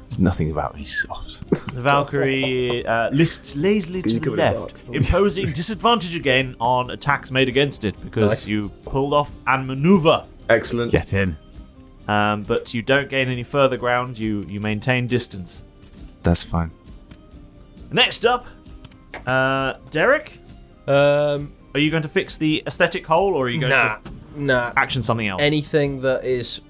There's nothing about me soft. The Valkyrie lists lazily to the left, imposing disadvantage again on attacks made against it because you pulled off and maneuver. Excellent. Get in. but you don't gain any further ground. You maintain distance. That's fine. Next up, Derek. Are you going to fix the aesthetic hole, or are you going to action something else? Anything that is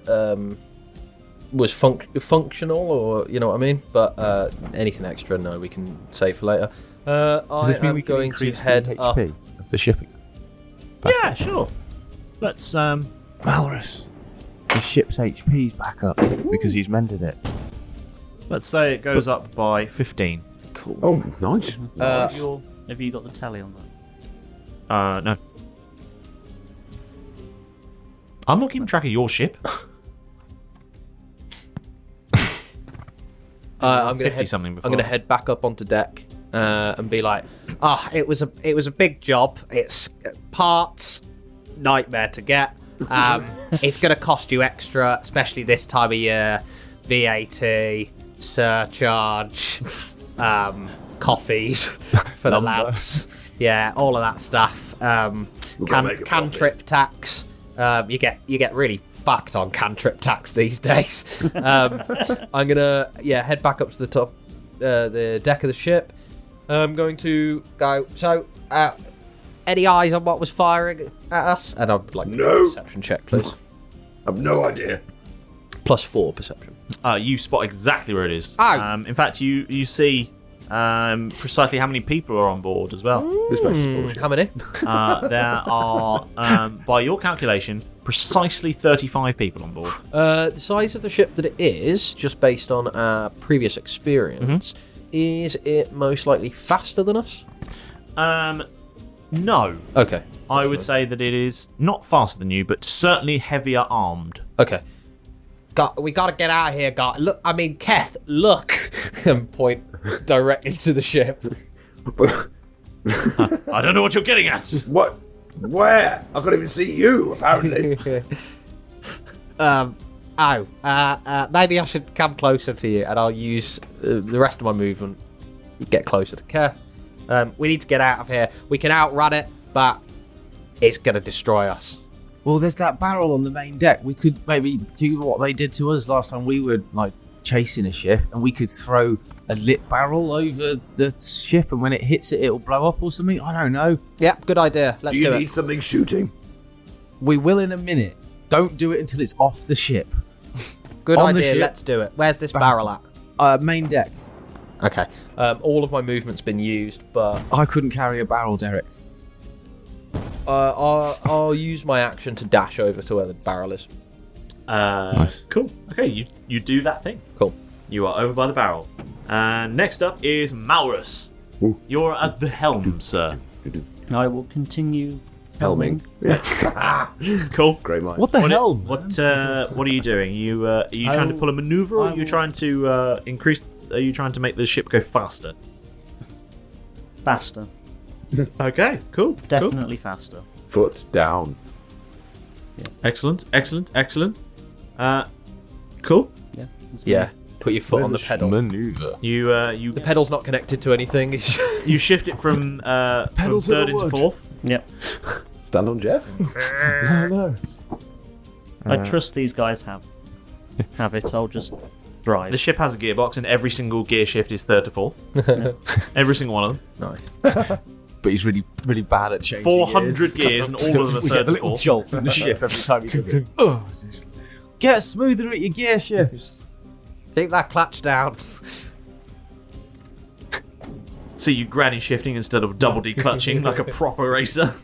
was functional, or you know what I mean. But anything extra, no, we can save for later. Does this mean we can going to increase head the up. HP of the shipping? Yeah, sure. Let's Walrus. The ship's HP's back up because he's mended it. Let's say it goes up by 15. Cool. Oh, nice. Have you got the tally on that? No. I'm not keeping track of your ship. I'm gonna 50 something before. I'm gonna head back up onto deck and be like, it was a big job. It's parts, nightmare to get. It's gonna cost you extra, especially this time of year. VAT, surcharge, coffees for the lads. Yeah, all of that stuff. Cantrip tax. You get really fucked on cantrip tax these days. I'm gonna head back up to the top, the deck of the ship. I'm going to go. So, any eyes on what was firing at us? And I'd like No. perception check, please. I've no idea. +4 perception. You spot exactly where it is. Oh. In fact, you see precisely how many people are on board as well. This place is bullshit. How many? There are, by your calculation, precisely 35 people on board. The size of the ship that it is, just based on our previous experience, is it most likely faster than us? No. Okay. I would say that it is not faster than you, but certainly heavier armed. Okay. We gotta get out of here, guys. Look, I mean, Keth, look! And point directly to the ship. I don't know what you're getting at. What? Where? I can't even see you, apparently. Maybe I should come closer to you, and I'll use the rest of my movement to get closer to Keth. We need to get out of here. We can outrun it, but it's gonna destroy us. Well, there's that barrel on the main deck. We could maybe do what they did to us last time we were like chasing a ship, and we could throw a lit barrel over the ship, and when it hits it, it'll blow up or something. I don't know. Yeah, good idea. Let's do it. Do you need something shooting? We will in a minute. Don't do it until it's off the ship. Good On the idea. ship. Let's do it. Where's this barrel at? Main deck. Okay. All of my movement's been used, but I couldn't carry a barrel, Derek. I'll use my action to dash over to where the barrel is. Nice. Cool. Okay, you do that thing. Cool. You are over by the barrel. And next up is Maurus. Ooh. You're at the helm, sir. I will continue Helming. Cool. Great mind. What the hell? What are you doing? Are you trying to pull a maneuver, or are you trying to increase? Are you trying to make the ship go faster? faster. Okay, cool. Definitely faster. Foot down. Excellent. Cool. Yeah. Yeah. Put your foot on the pedal. Maneuver. You The pedal's not connected to anything. you shift it from Pedal to third the into wood. fourth. Yep. Stand on Jeff. No. I trust these guys have it. I'll just drive. The ship has a gearbox, and every single gear shift is third to fourth. Every single one of them. Nice. But he's really, really bad at changing 400 gears, and all of them are We get third the to little fourth. jolt in the ship every time he does it. Oh, just get smoother at your gear shifts. Keep that clutch down. So you granny shifting instead of double declutching like a proper racer.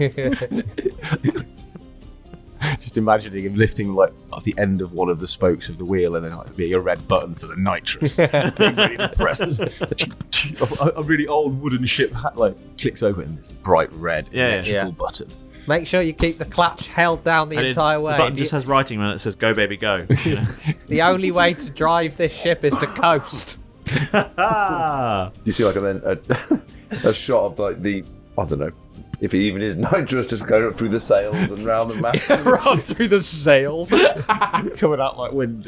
Just imagining him lifting like at the end of one of the spokes of the wheel, and then like being a red button for the nitrous. Being ready to press a really old wooden ship hat like clicks open, and it's the bright red electrical button. Make sure you keep the clutch held down the entire way. The button just has writing on it that says "Go baby go." You know? The only way to drive this ship is to coast. You see like a shot of like the, I don't know, if it even is nitrous, just going up through the sails and round the mast. Right through the sails. Coming out like wind.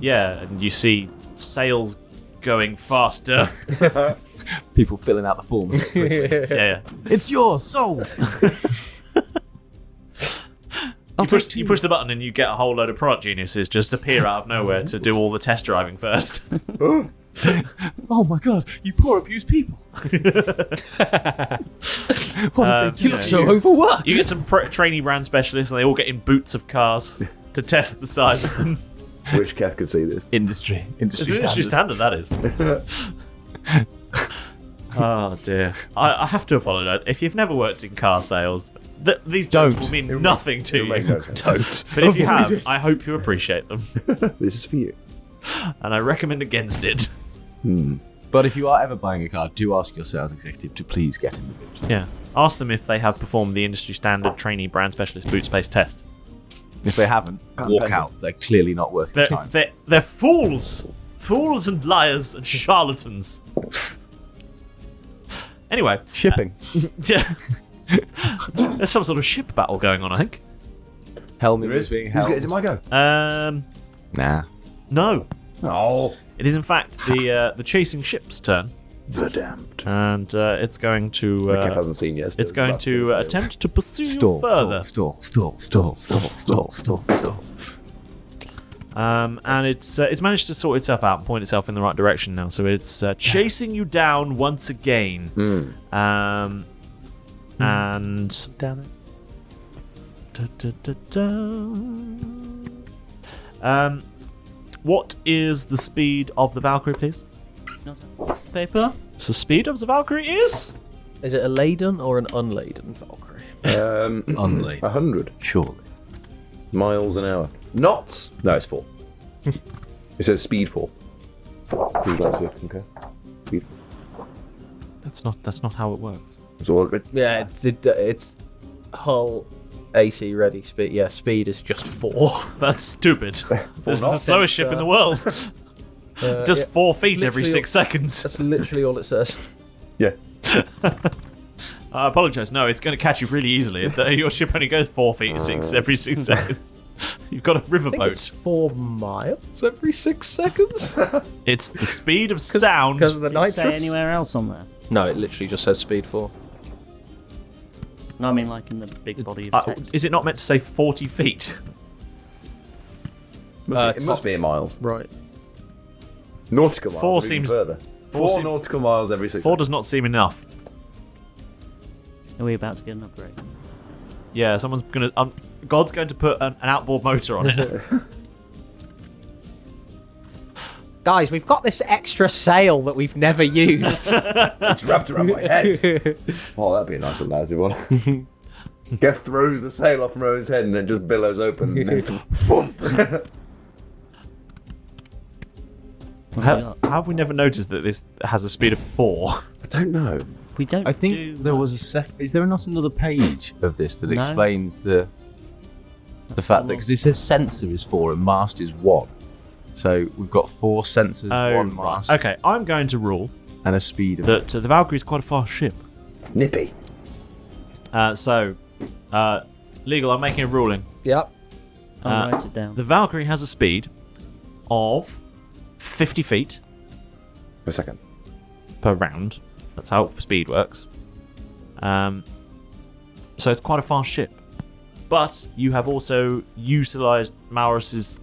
And you see sails going faster. People filling out the forms quickly. Yeah. It's yours, sold. You push the button and you get a whole load of product geniuses just appear out of nowhere to do all the test driving first. Oh my god, you poor abused people. You look so overworked. You get some trainee brand specialists and they all get in boots of cars to test the size of them. Wish Kev could see this. Industry It's an industry standard, that is. Oh dear. I have to apologise. If you've never worked in car sales, these jokes will mean nothing to you. Don't. But if you have, I hope you appreciate them. This is for you. And I recommend against it. But if you are ever buying a car, do ask your sales executive to please get in the boot. Yeah. Ask them if they have performed the industry standard trainee brand specialist boot space test. If they haven't, walk out. They're clearly not worth your time. They're fools. Fools and liars and charlatans. Anyway. Shipping. There's some sort of ship battle going on, I think. Helming is being held. Is it my go? Nah. No. Oh. It is in fact the chasing ship's turn. The damned. And it's going to. Kev hasn't seen yet. It's going to attempt to pursue you further. Stall. And it's managed to sort itself out and point itself in the right direction now. So it's chasing you down once again. And damn it. What is the speed of the Valkyrie, please? Paper. So the speed of the Valkyrie is? Is it a laden or an unladen Valkyrie? Unladen. 100. Surely. Miles an hour. Knots? No, it's 4. It says speed 4. Would you like to concur? Speed 4. That's not how it works. It's all good. Yeah, it's hull AC ready speed. Yeah, speed is just 4. That's stupid. This is the slowest ship in the world. Just 4 feet every 6 seconds. That's literally all it says. Yeah. I apologise. No, it's going to catch you really easily. Your ship only goes 4 feet every 6 seconds. You've got a riverboat. It's 4 miles every 6 seconds. It's the speed of sound. Because of the nitrous. Does it say anywhere else on there? No, it literally just says speed 4. No, I mean like in the big body of text. Is it not meant to say 40 feet? It must be in miles. Right. Nautical miles. 4 even seems further. 4 nautical miles every 6 4 does not seem enough. Are we about to get an upgrade? Yeah, someone's going to... God's going to put an outboard motor on it. Guys, we've got this extra sail that we've never used. It's wrapped around my head. Oh, that'd be a nice little narrative one. Geth throws the sail off from over his head and then just billows open. And then How have we never noticed that this has a speed of 4? I don't know. We don't. I think there was a Is there not another page of this that explains the fact that because it says sensor is 4 and mast is 1, so we've got 4 sensors, 1 mast. Okay, I'm going to rule and a speed of that the Valkyrie is quite a fast ship. Nippy. Legal, I'm making a ruling. Yep. I'll write it down. The Valkyrie has a speed of 50 feet a second per round. That's how speed works. So it's quite a fast ship. But you have also utilised Maurus's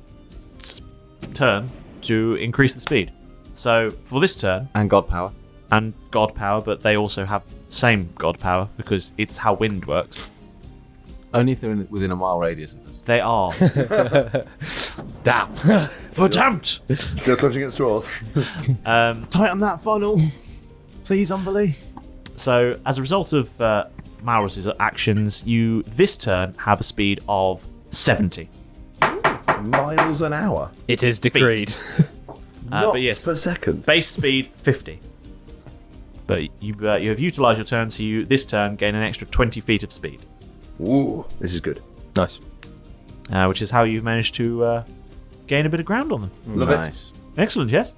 turn to increase the speed. So for this turn... And God power. And God power, but they also have the same God power because it's how wind works. Only if they're within a mile radius of us. They are. Damn. Verdammt! Still clutching at straws. Tighten that funnel. Please, unbelief. So, as a result of Maurus's actions, you this turn have a speed of 70 miles an hour. It is decreed. Knots but yes, per second. Base speed 50. But you have utilised your turn, so you this turn gain an extra 20 feet of speed. Ooh, this is good. Nice. Which is how you've managed to gain a bit of ground on them. Love it. Excellent, yes.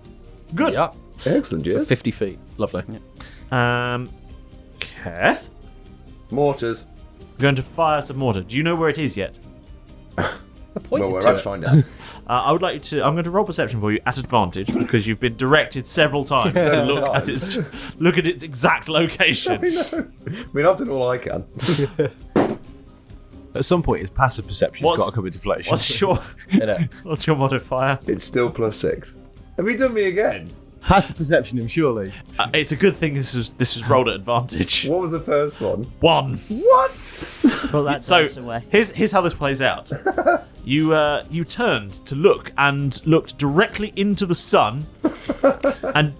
Good. Yeah. Excellent, yes. 50 feet. Lovely. Yeah. Keth? Mortars. We're going to fire some mortar. Do you know where it is yet? Well, we're about to find out. I would like you to. I'm going to roll perception for you at advantage because you've been directed several times to look at its exact location. I know. I mean, I've done all I can. At some point, his passive perception has got to come into play. What's your modifier? It's still +6. Have you done me again? Passive perception him, surely. It's a good thing this was rolled at advantage. What was the first one? 1. What? Well, that's away. Here's how this plays out. You turned to look and looked directly into the sun, and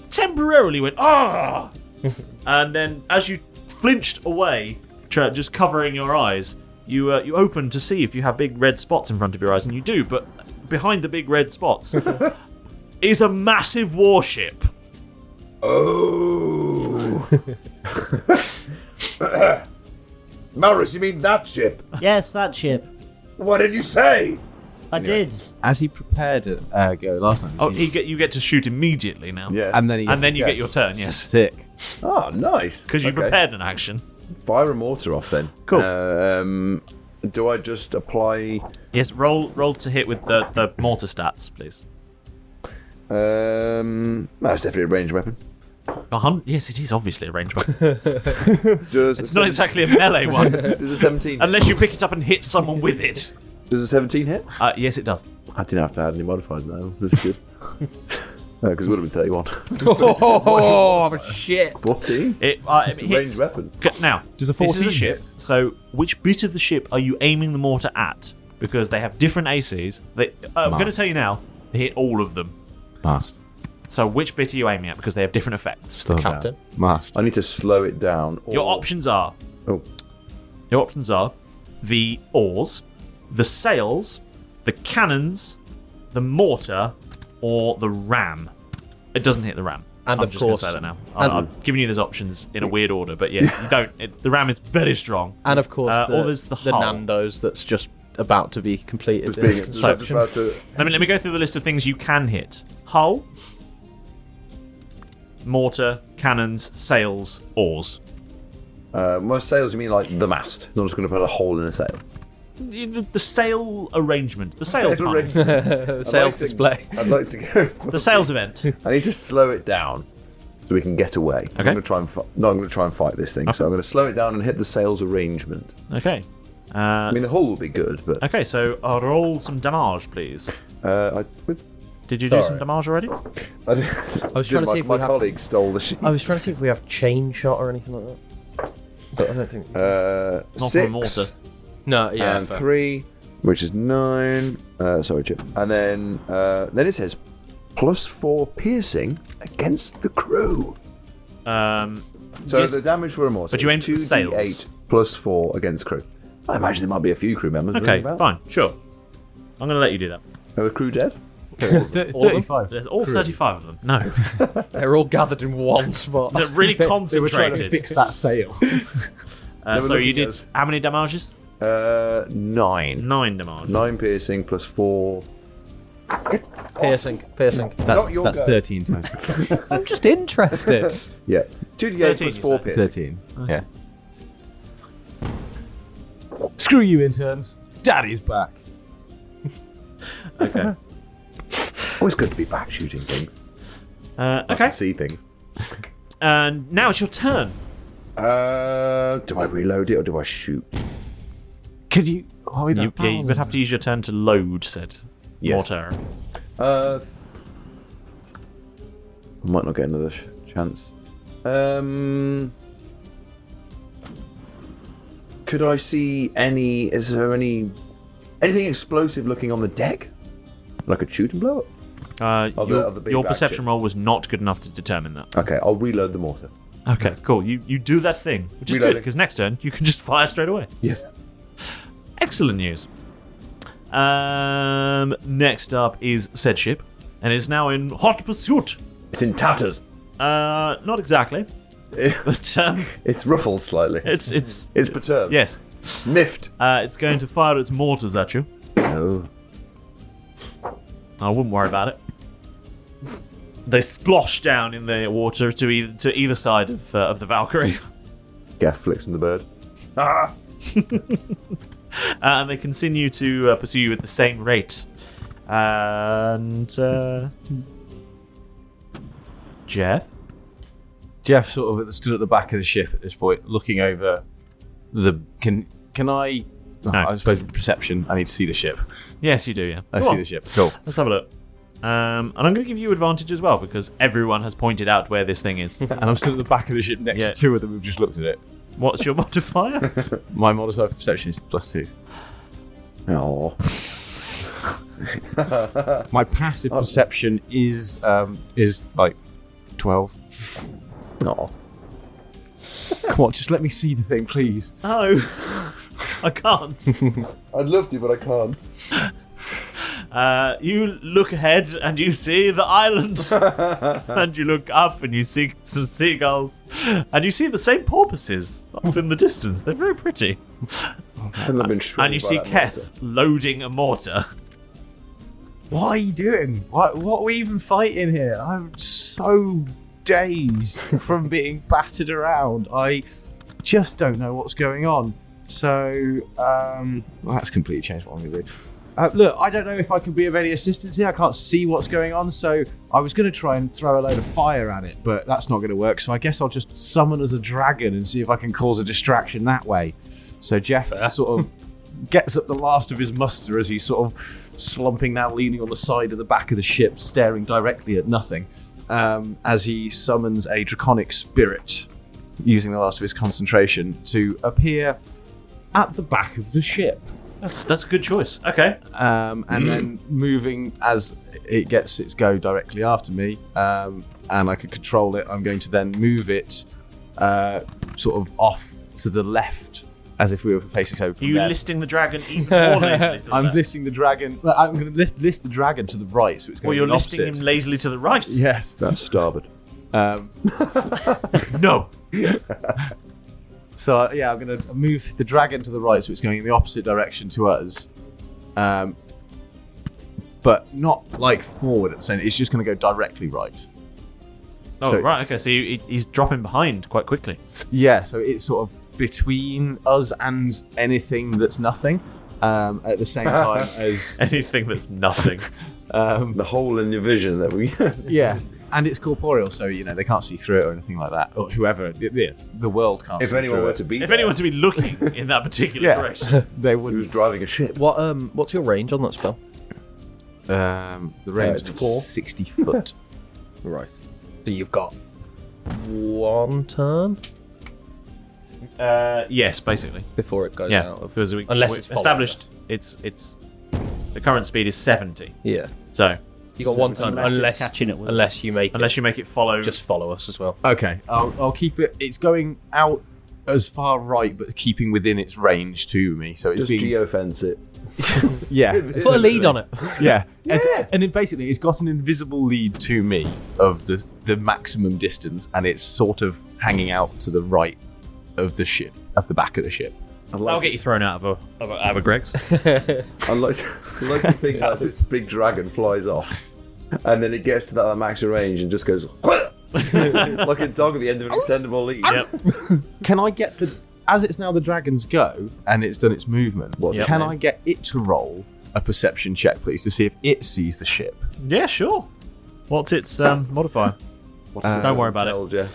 temporarily went ah, and then as you flinched away, just covering your eyes, you open to see if you have big red spots in front of your eyes, and you do. But behind the big red spots is a massive warship. Oh. Maurus, you mean that ship? Yes, that ship. What did you say? I did. As he prepared to go last time. You get to shoot immediately now. Yeah. And then you get your turn. Yes. Sick. Oh, nice. Because you prepared an action. Fire a mortar off then. Cool. Do I just apply? Yes. Roll to hit with the mortar stats, please. That's definitely a ranged weapon. Yes, it is obviously a ranged weapon. It's not exactly a melee one. Does a 17 unless you pick it up and hit someone with it. Does a 17 hit? Yes, it does. I didn't have to add any modifiers now. That's good. Because it would have been 31. Oh, shit. 14? It's a ranged weapon. Now, does a 14 this is a ship, so which bit of the ship are you aiming the mortar at? Because they have different ACs. I'm going to tell you now, they hit all of them. Mast. So which bit are you aiming at? Because they have different effects. The captain. Mast. I need to slow it down. Your options are... Your options are the oars, the sails, the cannons, the mortar, or the ram. It doesn't hit the ram. And I'm of just going to course- say that now. I've given you those options in a weird order, but yeah, you don't. The ram is very strong. And of course, or there's the hull. Nando's that's just about to be completed. It's in being- its construction. about to- Let me go through the list of things you can hit. Hull, mortar, cannons, sails, oars. Most sails, you mean like the mast? Not just going to put a hole in a sail. The sail arrangement. The sails Sail fine. arrangement. Sales display. I'd like to go for The sales event. I need to slow it down so we can get away. Okay. I'm going to try and I'm going to try and fight this thing. So I'm going to slow it down and hit the sails arrangement. Okay. I mean, the hull will be good, but Okay, so roll some damage, please. Did you do some damage already? I was trying to see if my we have. colleague stole the sheet. I was trying to see if we have chain shot or anything like that. But I don't think. Not from a mortar. 6 No, yeah. and fair. 3, which is 9. Sorry, Chip. And then it says +4 piercing against the crew. So yes, the damage for a mortar. but you is aimed for the sails. 2d8 +4 against crew. I imagine there might be a few crew members. Okay, fine, sure. I'm going to let you do that. Are the crew dead? All of them? 35. There's all 35 of them. No. They're all gathered in one spot. They're really They were concentrated. trying to fix that sail. So you did how many damages? 9. 9 damage. 9 piercing +4. Piercing. Not your That's go. 13 total. I'm just interested. Yeah. 2d8 13, +4 you piercing. 13. Yeah. Screw you, interns. Daddy's back. Okay. Always good to be back shooting things. Okay. See things. And now it's your turn. Do I reload it or do I shoot? Could you hold You would have to use your turn to load said Yes. mortar. I might not get another chance. Could I see any? Is there anything explosive looking on the deck? I could shoot and blow it. Of the big Your bag perception ship. roll was not good enough to determine that. Okay, I'll reload the mortar. Okay, cool. You do that thing, which is Reloading. good because next turn you can just fire straight away. Yes. Excellent news. Next up is said ship, and it's now in hot pursuit. It's in tatters. Not exactly, but It's ruffled slightly. it's perturbed. yes. Miffed. It's going to fire its mortars at you. No. I wouldn't worry about it. They splosh down in the water to either side of the Valkyrie. Gaff flicks from the bird. Ah! And they continue to pursue you at the same rate. And Jeff? Jeff sort of stood at the back of the ship at this point, looking over the. Can I I suppose perception. I need to see the ship. Yes, you do, yeah. I see the ship. Cool. Let's have a look. And I'm going to give you advantage as well, because everyone has pointed out where this thing is. And I'm still at the back of the ship next to two of them who've just looked at it. What's your modifier? My modifier for perception is +2. Oh. My passive perception is like 12. No. Come on, just let me see the thing, please. Oh, I can't. I'd love to, but I can't. You look ahead and you see the island. And you look up and you see some seagulls. And you see the same porpoises off in the distance. They're very pretty. And you see Keth loading a mortar. What are you doing? What are we even fighting here? I'm so dazed from being battered around. I just don't know what's going on. So, that's completely changed what I'm going to do. Look, I don't know if I can be of any assistance here. I can't see what's going on, so I was going to try and throw a load of fire at it, but that's not going to work. So I guess I'll just summon as a dragon and see if I can cause a distraction that way. So Jeff sort of gets up the last of his muster as he's sort of slumping now, leaning on the side of the back of the ship, staring directly at nothing, as he summons a draconic spirit, using the last of his concentration, to appear at the back of the ship. That's a good choice. Okay. And then moving as it gets its go directly after me, and I can control it, I'm going to then move it sort of off to the left, as if we were facing over from Are you there. listing the dragon even more lazily to the I'm left? lifting the dragon. I'm going to list the dragon to the right, so it's going Well, you're to be listing him opposite. lazily to the right. Yes. That's starboard. No. So yeah, I'm going to move the dragon to the right, so it's going in the opposite direction to us, but not like forward at the same. It's just going to go directly right. Oh, So- right. Okay, so he's dropping behind quite quickly. Yeah, so it's sort of between us and anything that's nothing, at the same time as Anything that's nothing. The hole in your vision that we. yeah. And it's corporeal, so they can't see through it or anything like that. Or whoever, the world can't. If see anyone through were it. to be, If anyone to be looking in that particular direction. they who's would. driving a ship? What's your range on that spell? The range it's is 4. 60 foot. Right. So you've got 1 turn Yes, basically. before it goes Yeah, out of. because Unless we it's followed established it's the current speed is 70. Yeah. So You got 1 turn Unless it's unless catching it with unless you make unless you make it follow. just follow us as well. Okay, I'll keep it. It's going out as far right, but keeping within its range to me. So it's Just being, geofence it. yeah, Put a lead on it. yeah. And it basically, it's got an invisible lead to me of the maximum distance, and it's sort of hanging out to the right of the ship, of the back of the ship. I'll get you thrown out of a Greg's. I'd like to think that this big dragon flies off, and then it gets to that maximum range and just goes like a dog at the end of an extendable lead. Yep. Can I get as it's now the dragon's go and it's done its movement? Can I get it to roll a perception check, please, to see if it sees the ship? Yeah, sure. What's its modifier? Don't worry about it.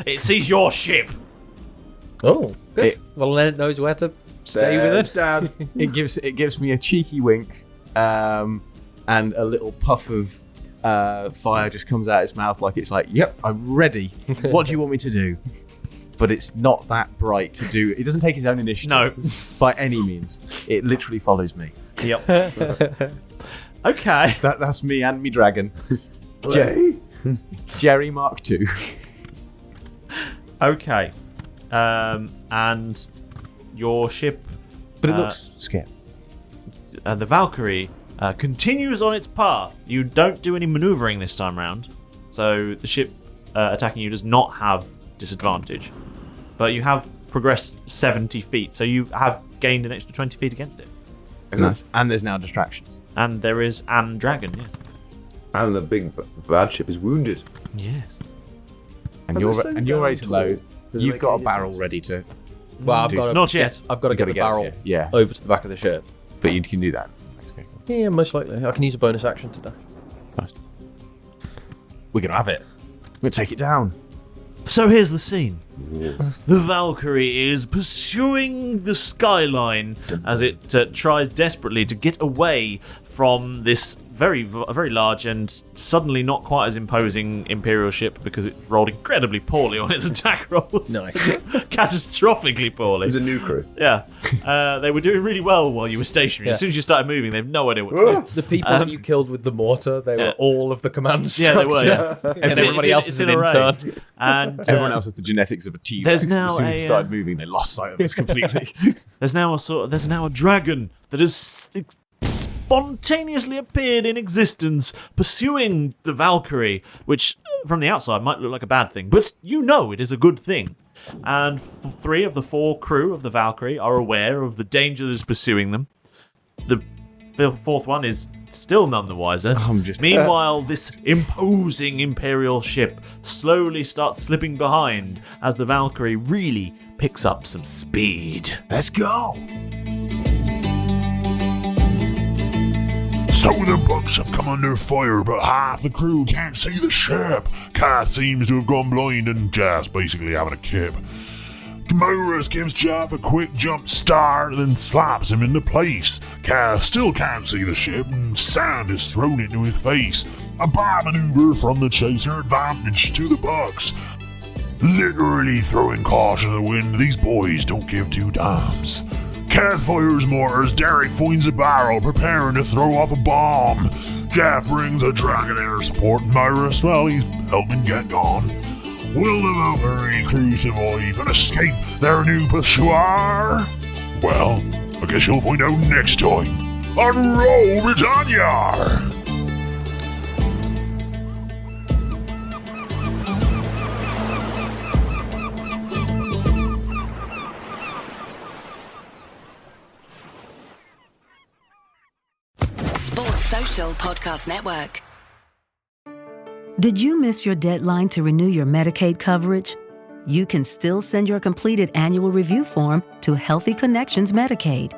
It sees your ship. Oh, good. Well, then it knows where to stay with it. Dad. It gives me a cheeky wink, and a little puff of fire just comes out its mouth, like it's like, "Yep, I'm ready. What do you want me to do?" But it's not that bright to do. It doesn't take its own initiative. No. By any means. It literally follows me. Yep. Okay. That's me and me dragon. Jerry Mark II. Okay. And your ship. But it looks scared. The Valkyrie continues on its path. You don't do any maneuvering this time round, so the ship attacking you does not have disadvantage. But you have progressed 70 feet, so you have gained an extra 20 feet against it. Nice. And there's now distractions. And there is an dragon, yes. And the big bad ship is wounded. Yes. And you're ready to load. You've got a barrel ready to. Well, I've got to Not yet. I've got to get the barrel Yeah. over to the back of the ship. But you can do that. Yeah, most likely. I can use a bonus action to dash. Nice. We're going to have it. We're going to take it down. So here's the scene. The Valkyrie is pursuing the skyline as it tries desperately to get away from this very large and suddenly not quite as imposing Imperial ship because it rolled incredibly poorly on its attack rolls. Nice. Catastrophically poorly. It's a new crew. Yeah. They were doing really well while you were stationary. As soon as you started moving, they have no idea what to do. The people that you killed with the mortar, they were all of the command structure. Yeah, they were, yeah. And everybody else is an intern. And everyone else has the genetics of a T-Rex. There's now as soon as you started moving, they lost sight of this completely. There's now a dragon that has spontaneously appeared in existence, pursuing the Valkyrie, which from the outside might look like a bad thing, but you know it is a good thing. And 3 of the 4 crew of the Valkyrie are aware of the danger that is pursuing them. The 4th one is still none the wiser. Meanwhile, this imposing Imperial ship slowly starts slipping behind as the Valkyrie really picks up some speed. Let's go! So the bugs have come under fire, but half the crew can't see the ship. Kath seems to have gone blind and Jaff's basically having a kip. Maurus gives Jaff a quick jump start and then slaps him into place. Kath still can't see the ship and sand is thrown into his face. A bad maneuver from the chaser, advantage to the bugs. Literally throwing caution to the wind, these boys don't give 2 damns. Kath fires mortars, Derek finds a barrel, preparing to throw off a bomb. Jaff brings a Dragonair supporting Maurus while he's helping get gone. Will the Valkyrie crew survive and escape their new pursuer? Well, I guess you'll find out next time on Roll Britannia! Social Podcast Network. Did you miss your deadline to renew your Medicaid coverage? You can still send your completed annual review form to Healthy Connections Medicaid.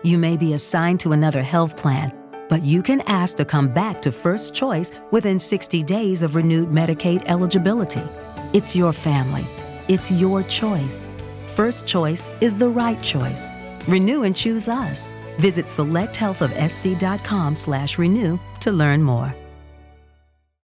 You may be assigned to another health plan, but you can ask to come back to First Choice within 60 days of renewed Medicaid eligibility. It's your family. It's your choice. First Choice is the right choice. Renew and choose us. Visit selecthealthofsc.com/renew to learn more.